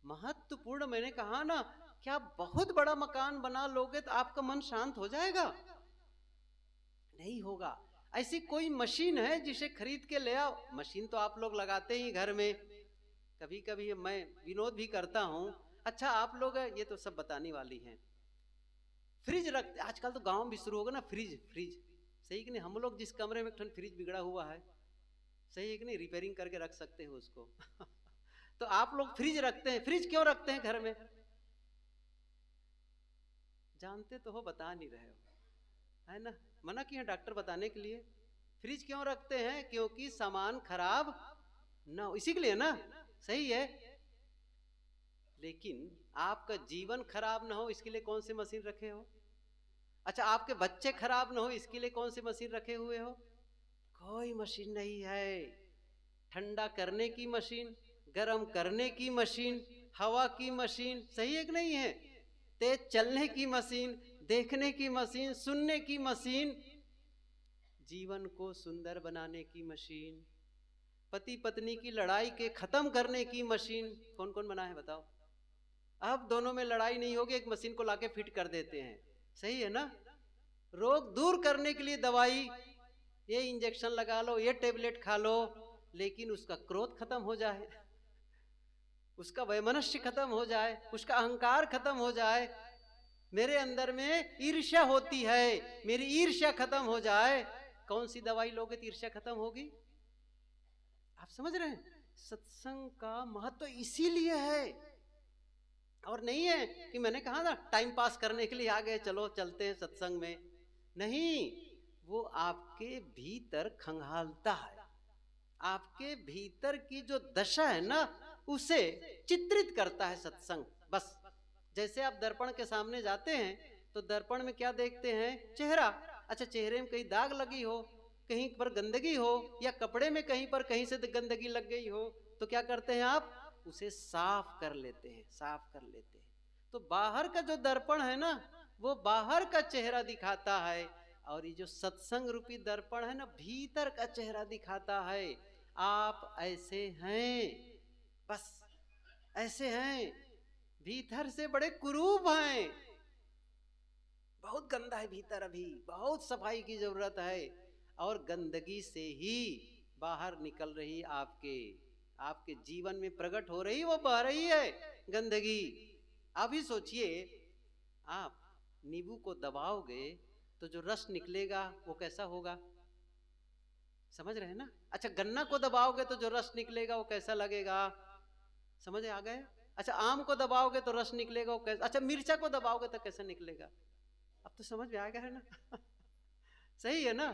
महत्वपूर्ण, मैंने कहा ना, क्या बहुत बड़ा मकान बना लोगे तो आपका मन शांत हो जाएगा? नहीं होगा। ऐसी कोई मशीन है जिसे खरीद के ले आओ, मशीन तो आप लोग लगाते ही घर में, कभी कभी मैं विनोद भी करता हूं। अच्छा, आप लोग, ये तो सब बताने वाली हैं, फ्रिज रखते, आजकल तो गांव भी शुरू होगा ना, फ्रिज, फ्रिज सही कि नहीं? हम लोग जिस कमरे में फ्रिज बिगड़ा हुआ है, सही है कि नहीं, रिपेयरिंग करके रख सकते हो उसको तो आप लोग फ्रिज रखते हैं, फ्रिज क्यों रखते हैं घर में? जानते तो हो, बता नहीं रहे हो, है ना, मना किया डॉक्टर बताने के लिए। फ्रिज क्यों रखते हैं? क्योंकि सामान खराब ना हो, इसी के लिए ना, सही है। लेकिन आपका जीवन खराब ना हो इसके लिए कौन सी मशीन रखे हो? अच्छा, आपके बच्चे खराब ना हो इसके लिए कौन सी मशीन रखे हुए हो? कोई मशीन नहीं है। ठंडा करने की मशीन, गर्म करने की मशीन, हवा की मशीन, सही है कि नहीं है? तेज चलने की मशीन, देखने की मशीन, सुनने की मशीन, जीवन को सुंदर बनाने की मशीन, पति पत्नी की लड़ाई के खत्म करने की मशीन, कौन कौन बना है बताओ? अब दोनों में लड़ाई नहीं होगी, एक मशीन को लाके फिट कर देते हैं, सही है ना। रोग दूर करने के लिए दवाई, ये इंजेक्शन लगा लो, ये टेबलेट खा लो, लेकिन उसका क्रोध खत्म हो जाए, उसका वैमनस्य खत्म हो जाए, उसका अहंकार खत्म हो जाए, मेरे अंदर में ईर्ष्या होती है, मेरी ईर्ष्या खत्म हो जाए, कौन सी दवाई लोगे तो ईर्ष्या खत्म होगी? आप समझ रहे हैं? सत्संग का महत्व इसीलिए है, और नहीं है कि मैंने कहा ना टाइम पास करने के लिए आ गए, चलो चलते हैं सत्संग में, नहीं, वो आपके भीतर खंगालता है, आपके भीतर की जो दशा है ना उसे चित्रित करता है सत्संग। बस जैसे आप दर्पण के सामने जाते हैं तो दर्पण में क्या देखते हैं? चेहरा। अच्छा, चेहरे में कहीं दाग लगी हो, कहीं पर गंदगी हो, या कपड़े में कहीं पर कहीं से गंदगी लग गई हो, तो क्या करते हैं आप? उसे साफ कर लेते हैं, साफ कर लेते हैं। तो बाहर का जो दर्पण है ना, वो बाहर का चेहरा दिखाता है, और ये जो सत्संग रूपी दर्पण है ना, भीतर का चेहरा दिखाता है। आप ऐसे हैं, बस ऐसे हैं, भीतर से बड़े कुरूप हैं, बहुत गंदा है भीतर, अभी बहुत सफाई की जरूरत है। और गंदगी से ही बाहर निकल रही आपके जीवन में प्रकट हो रही, वो बह रही है गंदगी। अभी सोचिए, आप नींबू को दबाओगे तो जो रस निकलेगा वो कैसा होगा, समझ रहे हैं ना? अच्छा, गन्ना को दबाओगे तो जो रस निकलेगा वो कैसा लगेगा, समझ आ गए? अच्छा, आम को दबाओगे तो रस निकलेगा वो कैसा, अच्छा मिर्चा को दबाओगे तो कैसा निकलेगा? अब तो समझ में आ गया है ना? सही है ना?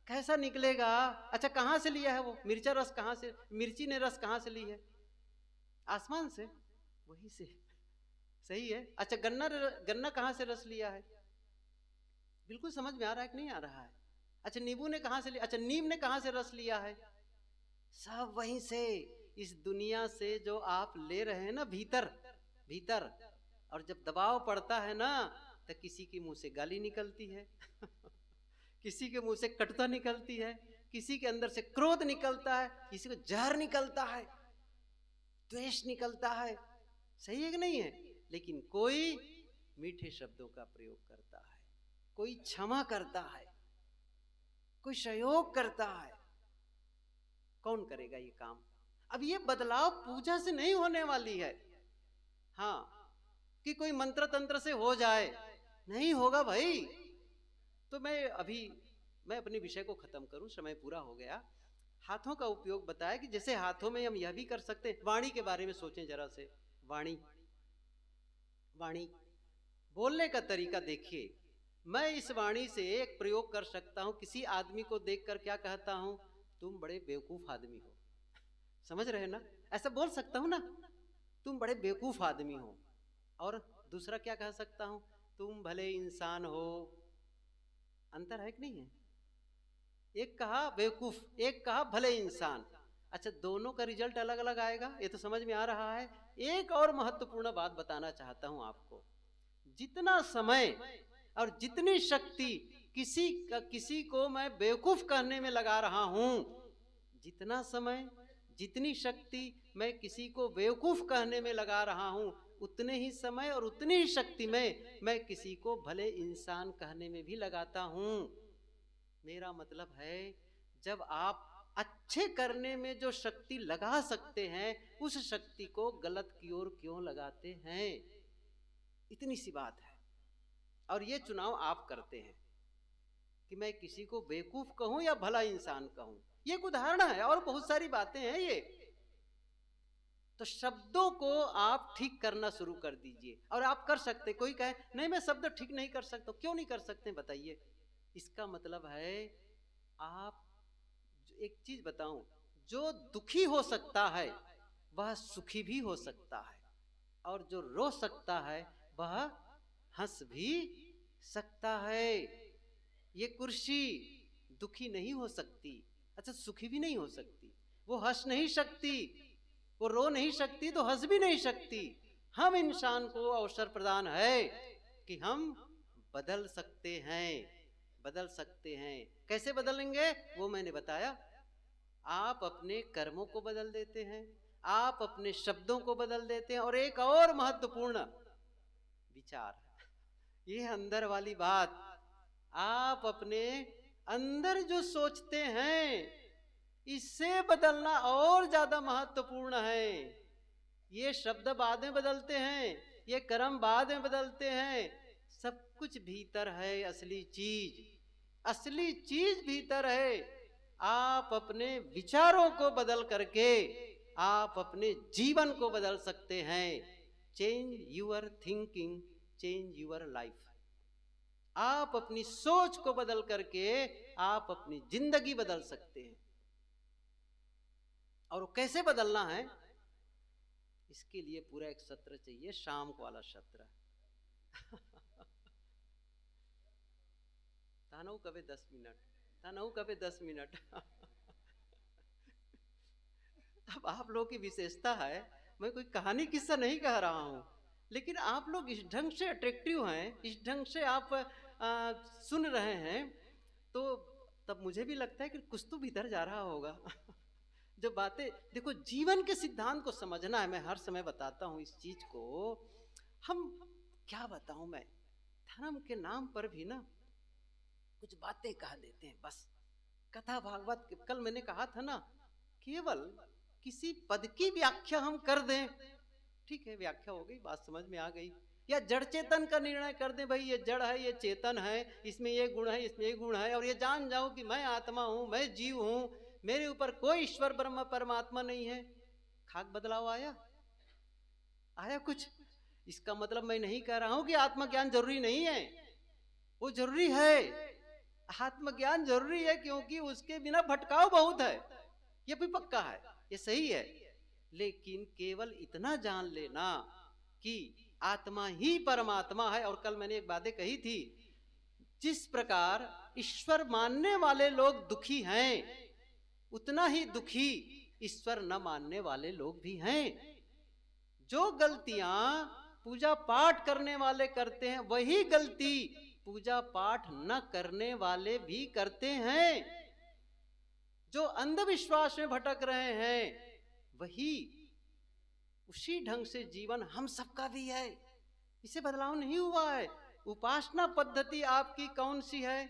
कैसा निकलेगा? अच्छा, कहाँ से लिया है वो मिर्चा रस, कहाँ से, मिर्ची ने रस कहाँ से ली है? आसमान से, वही से। सही है। अच्छा, गन्ना गन्ना कहाँ से रस लिया है? बिल्कुल समझ में आ रहा है कि नहीं आ रहा है? अच्छा, नींबू ने कहाँ से लिया? अच्छा, नीम ने कहाँ से रस लिया है? सब वहीं से, इस दुनिया से जो आप ले रहे हैं ना, भीतर भीतर। और जब दबाव पड़ता है ना, तो किसी के मुंह से गाली निकलती है किसी के मुंह से कटुता निकलती है, किसी के अंदर से क्रोध निकलता है, किसी को जहर निकलता है, द्वेष निकलता है। सही है कि नहीं है? लेकिन कोई मीठे शब्दों का प्रयोग करता है, कोई क्षमा करता है, कोई सहयोग करता है। कौन करेगा ये काम? अब ये बदलाव पूजा से नहीं होने वाली है, हाँ, कि कोई मंत्र तंत्र से हो जाए, नहीं होगा भाई। तो मैं अपने विषय को खत्म करूं, समय पूरा हो गया। हाथों का उपयोग बताया कि जैसे हाथों में हम यह भी कर सकते हैं। वाणी के बारे में सोचें जरा से। वाणी वाणी बोलने का तरीका देखिए। मैं इस वाणी से एक प्रयोग कर सकता हूं, किसी आदमी को देखकर क्या कहता हूं, तुम बड़े बेवकूफ आदमी हो, समझ रहे ना? ऐसा बोल सकता हूं ना, तुम बड़े बेवकूफ आदमी हो। और दूसरा क्या कह सकता हूं, तुम भले इंसान हो। अंतर है कि नहीं है? एक कहा बेवकूफ, एक कहा भले इंसान। अच्छा, दोनों का रिजल्ट अलग अलग आएगा, ये तो समझ में आ रहा है। एक और महत्वपूर्ण बात बताना चाहता हूं आपको। जितना समय और जितनी शक्ति किसी को मैं बेवकूफ कहने में लगा रहा हूं, जितना समय जितनी शक्ति मैं किसी को बेवकूफ कहने में लगा रहा हूं, उतने ही समय और उतनी ही शक्ति में मैं किसी को भले इंसान कहने में भी लगाता हूं। मेरा मतलब है, जब आप अच्छे करने में जो शक्ति लगा सकते हैं, उस शक्ति को गलत की ओर क्यों लगाते हैं? इतनी सी बात है। और ये चुनाव आप करते हैं कि मैं किसी को बेवकूफ कहूं या भला इंसान कहूं। ये एक उदाहरण है, और बहुत सारी बातें हैं ये। तो शब्दों को आप ठीक करना शुरू कर दीजिए, और आप कर सकते। कोई कहे नहीं मैं शब्द ठीक नहीं कर सकता, क्यों नहीं कर सकते बताइए? इसका मतलब है, आप एक चीज बताऊं, जो दुखी हो सकता है वह सुखी भी हो सकता है, और जो रो सकता है वह हंस भी सकता है। ये कुर्सी दुखी नहीं हो सकती, अच्छा सुखी भी नहीं हो सकती। वो हंस नहीं सकती, वो रो नहीं सकती, तो हंस भी नहीं सकती। हम इंसान को अवसर प्रदान है कि हम बदल सकते हैं, बदल सकते हैं। कैसे बदलेंगे वो मैंने बताया। आप अपने कर्मों को बदल देते हैं, आप अपने शब्दों को बदल देते हैं, और एक और महत्वपूर्ण विचार, ये अंदर वाली बात, आप अपने अंदर जो सोचते हैं इससे बदलना और ज्यादा महत्वपूर्ण है। ये शब्द बाद में बदलते हैं, ये कर्म बाद में बदलते हैं, सब कुछ भीतर है। असली चीज भीतर है। आप अपने विचारों को बदल करके आप अपने जीवन को बदल सकते हैं। Change your thinking, change your life. आप अपनी सोच को बदल करके आप अपनी जिंदगी बदल सकते हैं। और कैसे बदलना है, इसके लिए पूरा एक सत्र चाहिए, शाम को वाला सत्र। तानऊ कभी 10 मिनट, तानऊ कभी 10 मिनट। अब आप लोग की विशेषता है, मैं कोई कहानी किस्सा नहीं कह रहा हूं, लेकिन आप लोग इस ढंग से अट्रैक्टिव हैं, इस ढंग से आप सुन रहे हैं, तो तब मुझे भी लगता है कि कुछ तो भीतर जा रहा होगा। जो बातें देखो, जीवन के सिद्धांत को समझना है। मैं हर समय बताता हूं इस चीज को। हम क्या बताऊं मैं, धर्म के नाम पर भी ना कुछ बातें कह देते हैं बस। कथा भागवत कल मैंने कहा था ना, केवल किसी पद की व्याख्या हम कर दें, ठीक है व्याख्या हो गई, बात समझ में आ गई, या जड़ चेतन का निर्णय कर दें, भाई ये जड़ है ये चेतन है, इसमें ये गुण है इसमें ये गुण है, और ये जान जाऊं कि मैं आत्मा हूं, मैं जीव हूं, मेरे ऊपर कोई ईश्वर ब्रह्म परमात्मा नहीं है। खाक बदलाव आया? आया कुछ? इसका मतलब मैं नहीं कह रहा हूं कि आत्मज्ञान जरूरी नहीं है, वो जरूरी है, आत्मज्ञान जरूरी है, क्योंकि उसके बिना भटकाव बहुत है, ये भी पक्का है, ये सही है। लेकिन केवल इतना जान लेना कि आत्मा ही परमात्मा है। और कल मैंने एक बातें कही थी, जिस प्रकार ईश्वर मानने वाले लोग दुखी हैं, उतना ही दुखी ईश्वर न मानने वाले लोग भी हैं। जो गलतियां पूजा पाठ करने वाले करते हैं, वही गलती पूजा पाठ न करने वाले भी करते हैं। जो अंधविश्वास में भटक रहे हैं, वही उसी ढंग से जीवन हम सबका भी है, इसे बदलाव नहीं हुआ है। उपासना पद्धति आपकी कौन सी है,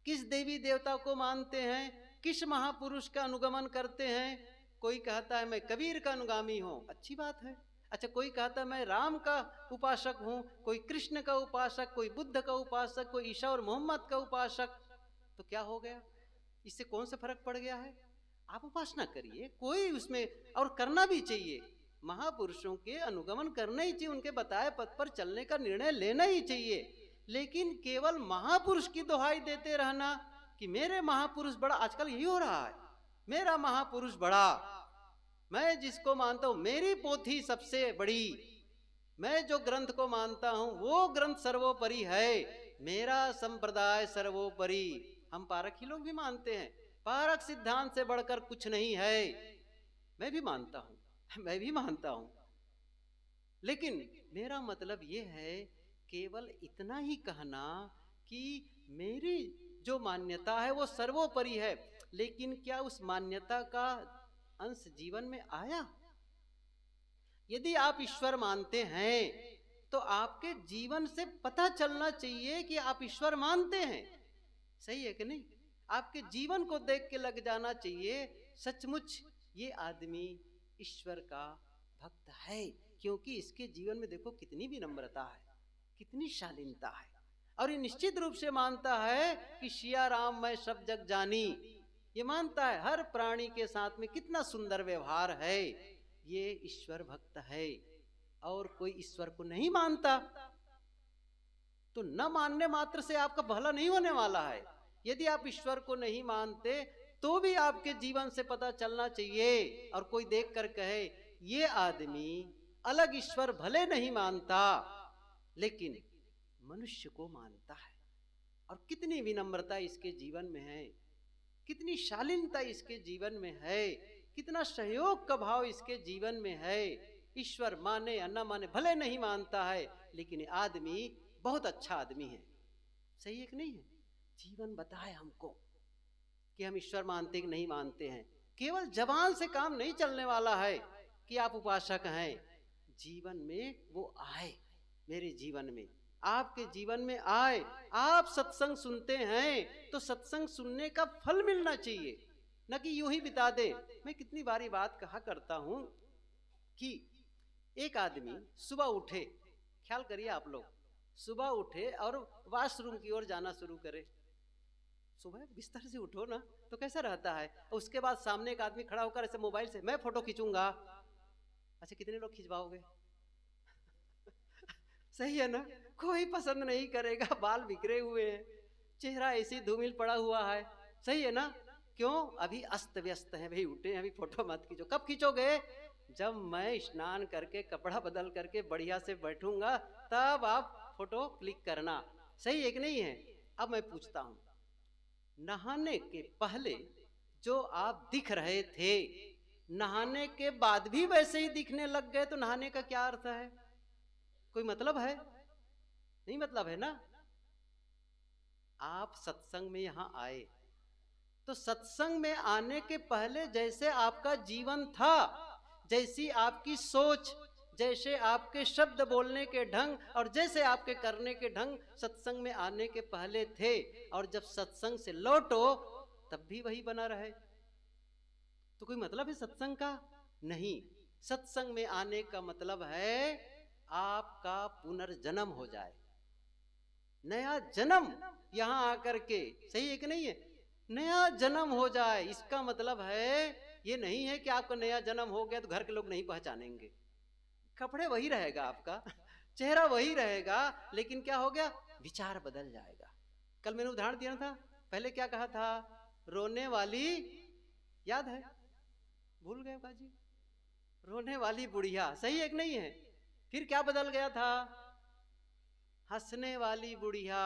किस देवी देवता को मानते हैं, किस महापुरुष का अनुगमन करते हैं? कोई कहता है मैं कबीर का अनुगामी हूं, अच्छी बात है। अच्छा, कोई कहता है मैं राम का उपासक हूं, कोई कृष्ण का उपासक, कोई बुद्ध का उपासक, कोई ईसा और मोहम्मद का उपासक, तो क्या हो गया? इससे कौन सा फर्क पड़ गया है? आप उपासना करिए, कोई उसमें, और करना भी चाहिए, महापुरुषों के अनुगमन करना ही चाहिए, उनके बताए पथ पर चलने का निर्णय लेना ही चाहिए। लेकिन केवल महापुरुष की दुहाई देते रहना कि मेरे महापुरुष बड़ा, आजकल यही हो रहा है, मेरा महापुरुष बड़ा, मैं जिसको मानता हूं मेरी पोथी सबसे बड़ी, मैं जो ग्रंथ को मानता हूं वो ग्रंथ सर्वोपरि है, मेरा संप्रदाय सर्वोपरि। हम पारक ही लोग भी मानते हैं, पारक सिद्धांत से बढ़कर कुछ नहीं है, मैं भी मानता हूं, मैं भी मानता हूं। लेकिन मेरा मतलब ये है, केवल इतना ही कहना कि मेरी जो मान्यता है वो सर्वोपरि है, लेकिन क्या उस मान्यता का अंश जीवन में आया? यदि आप ईश्वर मानते हैं तो आपके जीवन से पता चलना चाहिए कि आप ईश्वर मानते हैं, सही है कि नहीं? आपके जीवन को देख के लग जाना चाहिए सचमुच ये आदमी ईश्वर का भक्त है, क्योंकि इसके जीवन में देखो कितनी विनम्रता है, कितनी शालीनता है, और ये निश्चित रूप से मानता है कि सिया राम मैं सब जग जानी, ये मानता है हर प्राणी के साथ में कितना सुंदर व्यवहार है, ये ईश्वर भक्त है। और कोई ईश्वर को नहीं मानता तो न मानने मात्र से आपका भला नहीं होने वाला है। यदि आप ईश्वर को नहीं मानते तो भी आपके जीवन से पता चलना चाहिए, और कोई देख कर कहे ये आदमी अलग ईश्वर भले नहीं मानता लेकिन मनुष्य को मानता है, और कितनी विनम्रता इसके जीवन में है, कितनी शालीनता इसके जीवन में है, कितना सहयोग का भाव इसके जीवन में है। ईश्वर माने या न माने, भले नहीं मानता है लेकिन आदमी बहुत अच्छा आदमी है, सही है कि नहीं है? जीवन बताए हमको कि हम ईश्वर मानते कि नहीं मानते हैं। केवल जबान से काम नहीं चलने वाला है कि आप उपासक हैं, जीवन में वो आए, मेरे जीवन में, आपके जीवन में आए। आप सत्संग सुनते हैं तो सत्संग सुनने का फल मिलना चाहिए, न कि यूं ही बिता दे। मैं कितनी बारी बात कहा करता हूं कि एक आदमी सुबह उठे, ख्याल करिए आप लोग, सुबह उठे और वॉशरूम की ओर जाना शुरू करे। सुबह बिस्तर से उठो ना तो कैसा रहता है, उसके बाद सामने एक आदमी खड़ा होकर ऐसे मोबाइल से मैं फोटो खींचूंगा, अच्छा कितने लोग खिंचवाओगे? सही है ना? कोई पसंद नहीं करेगा, बाल बिखरे हुए हैं, चेहरा ऐसी धूमिल पड़ा हुआ है, सही है ना? क्यों? अभी अस्त व्यस्त है, भाई उठे अभी फोटो मत खींचो। कब खींचोगे? जब मैं स्नान करके कपड़ा बदल करके बढ़िया से बैठूंगा तब आप फोटो क्लिक करना, सही है कि नहीं है? अब मैं पूछता हूं, नहाने के पहले जो आप दिख रहे थे, नहाने के बाद भी वैसे ही दिखने लग गए तो नहाने का क्या अर्थ है? कोई मतलब है? नहीं मतलब है ना? आप सत्संग में यहां आए तो सत्संग में आने के पहले जैसे आपका जीवन था, जैसी आपकी सोच, जैसे आपके शब्द बोलने के ढंग और जैसे आपके करने के ढंग सत्संग में आने के पहले थे, और जब सत्संग से लौटो तब भी वही बना रहे, तो कोई मतलब है सत्संग का? नहीं। सत्संग में आने का मतलब है आपका पुनर्जन्म हो जाए, नया जन्म यहां आकर के, सही है कि नहीं है? नया जन्म हो जाए, इसका मतलब है ये नहीं है कि आपका नया जन्म हो गया तो घर के लोग नहीं पहचानेंगे, कपड़े वही रहेगा आपका, चेहरा वही रहेगा, लेकिन क्या हो गया? विचार बदल जाएगा। कल मैंने उदाहरण दिया था, पहले क्या कहा था? रोने वाली, याद है? भूल गए बाजी? रोने वाली बुढ़िया, सही है कि नहीं है? फिर क्या बदल गया था? हंसने वाली बुढ़िया,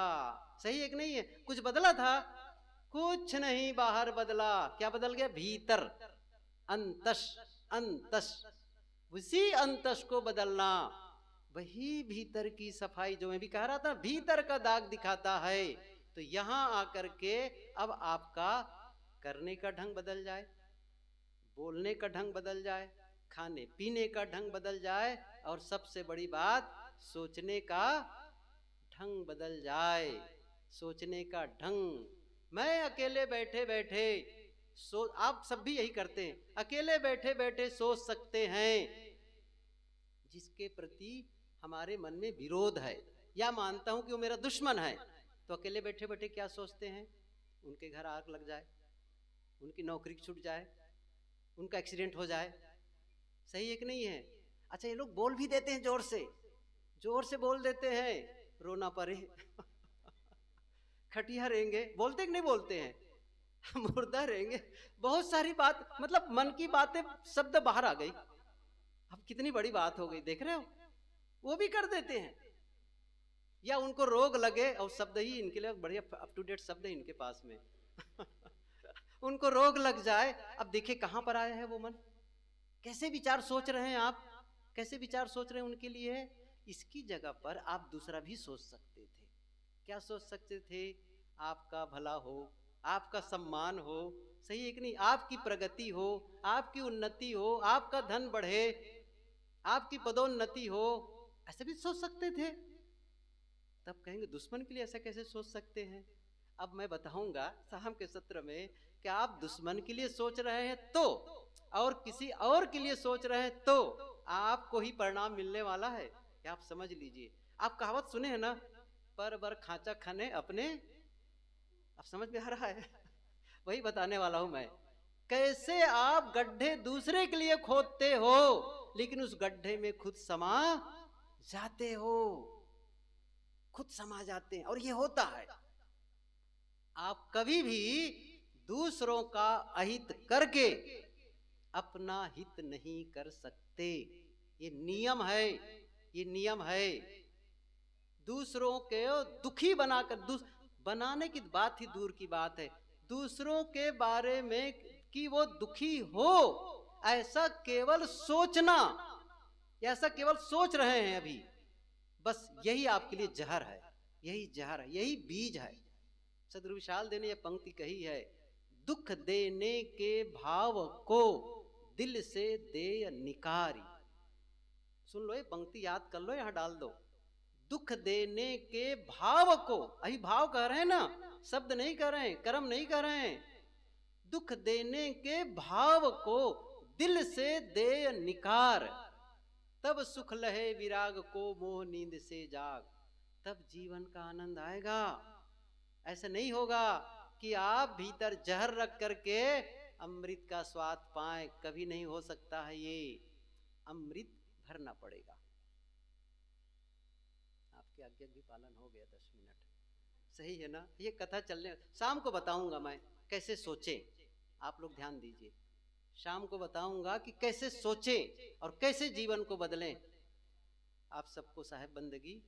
सही है कि नहीं है? कुछ बदला था? कुछ नहीं बाहर बदला। क्या बदल गया? भीतर, अंतस, अंतस, उसी अंतस को बदलना, वही भीतर की सफाई, जो मैं भी कह रहा था, भीतर का दाग दिखाता है। तो यहां आकर के अब आपका करने का ढंग बदल जाए, बोलने का ढंग बदल जाए, खाने पीने का ढंग बदल जाए, और सबसे बड़ी बात सोचने का ढंग बदल जाए, सोचने का ढंग। मैं अकेले बैठे बैठे आप सब भी यही करते हैं, अकेले बैठे बैठे सोच सकते हैं जिसके प्रति हमारे मन में विरोध है, या मानता हूं कि वो मेरा दुश्मन है, तो अकेले बैठे बैठे क्या सोचते हैं? उनके घर आग लग जाए, उनकी नौकरी छूट जाए, उनका एक्सीडेंट हो जाए, सही है कि नहीं है? अच्छा, ये लोग बोल भी देते हैं, जोर से बोल देते हैं, रोना पड़े खटिया रहेंगे, बोलते कि नहीं बोलते हैं? मुर्दा रहेंगे, बहुत सारी बात, मतलब मन की बातें शब्द बाहर आ गई। अब कितनी बड़ी बात हो गई, देख रहे हो? वो भी कर देते हैं। या उनको रोग लगे, और शब्द ही इनके लिए बढ़िया अप टू डेट शब्द है इनके पास में उनको रोग लग जाए, अब देखिए कहां पर आया है वो मन, कैसे विचार सोच रहे हैं आप, कैसे विचार सोच रहे हैं उनके लिए। इसकी जगह पर आप दूसरा भी सोच सकते थे। क्या सोच सकते थे? आपका भला हो, आपका सम्मान हो, सही है कि नहीं? आपकी प्रगति हो, आपकी उन्नति हो, आपका धन बढ़े, आपकी पदोन्नति हो, ऐसे भी सोच सकते थे। तब कहेंगे दुश्मन के लिए ऐसा कैसे सोच सकते हैं? अब मैं बताऊंगा शाम के सत्र में कि आप दुश्मन के लिए सोच रहे हैं तो, और किसी और के लिए सोच रहे हैं तो आपको ही परिणाम मिलने वाला है, क्या आप समझ लीजिए। आप कहावत सुने हैं ना, पर बर खांचा खाने अपने, आप समझ में आ रहा है वही बताने वाला हूं मैं। कैसे आप गड्ढे दूसरे के लिए खोदते हो, लेकिन उस गड्ढे में खुद समा जाते हो, खुद समा जाते हैं। और ये होता है, आप कभी भी दूसरों का अहित करके अपना हित नहीं कर सकते, ये नियम है, ये नियम है। दूसरों के दुखी बनाकर, बनाने की बात ही दूर की बात है, दूसरों के बारे में कि वो दुखी हो, ऐसा केवल सोचना, ऐसा केवल सोच रहे हैं अभी, बस यही आपके लिए जहर है, यही जहर है, यही बीज है। सदगुरु विशाल देव ने यह पंक्ति कही है, दुख देने के भाव को दिल से दे निकारी। सुन लो, ये पंक्ति याद कर लो, यहां डाल दो। दुख देने के भाव को, अभी भाव कह रहे हैं ना, शब्द नहीं कह रहे हैं, कर्म नहीं कह रहे हैं। दुख देने के भाव को दिल से दे निकार, तब सुख लहे विराग को मोह नींद से जाग, तब जीवन का आनंद आएगा। ऐसा नहीं होगा कि आप भीतर जहर रख करके अमृत का स्वाद पाएं, कभी नहीं हो सकता है। ये अमृत भरना पड़ेगा। आपकी आज्ञा भी पालन हो गया 10 मिनट, सही है ना? ये कथा चलने, शाम को बताऊंगा मैं कैसे सोचें, आप लोग ध्यान दीजिए। शाम को बताऊंगा कि कैसे सोचें और कैसे जीवन को बदलें। आप सबको साहेब बंदगी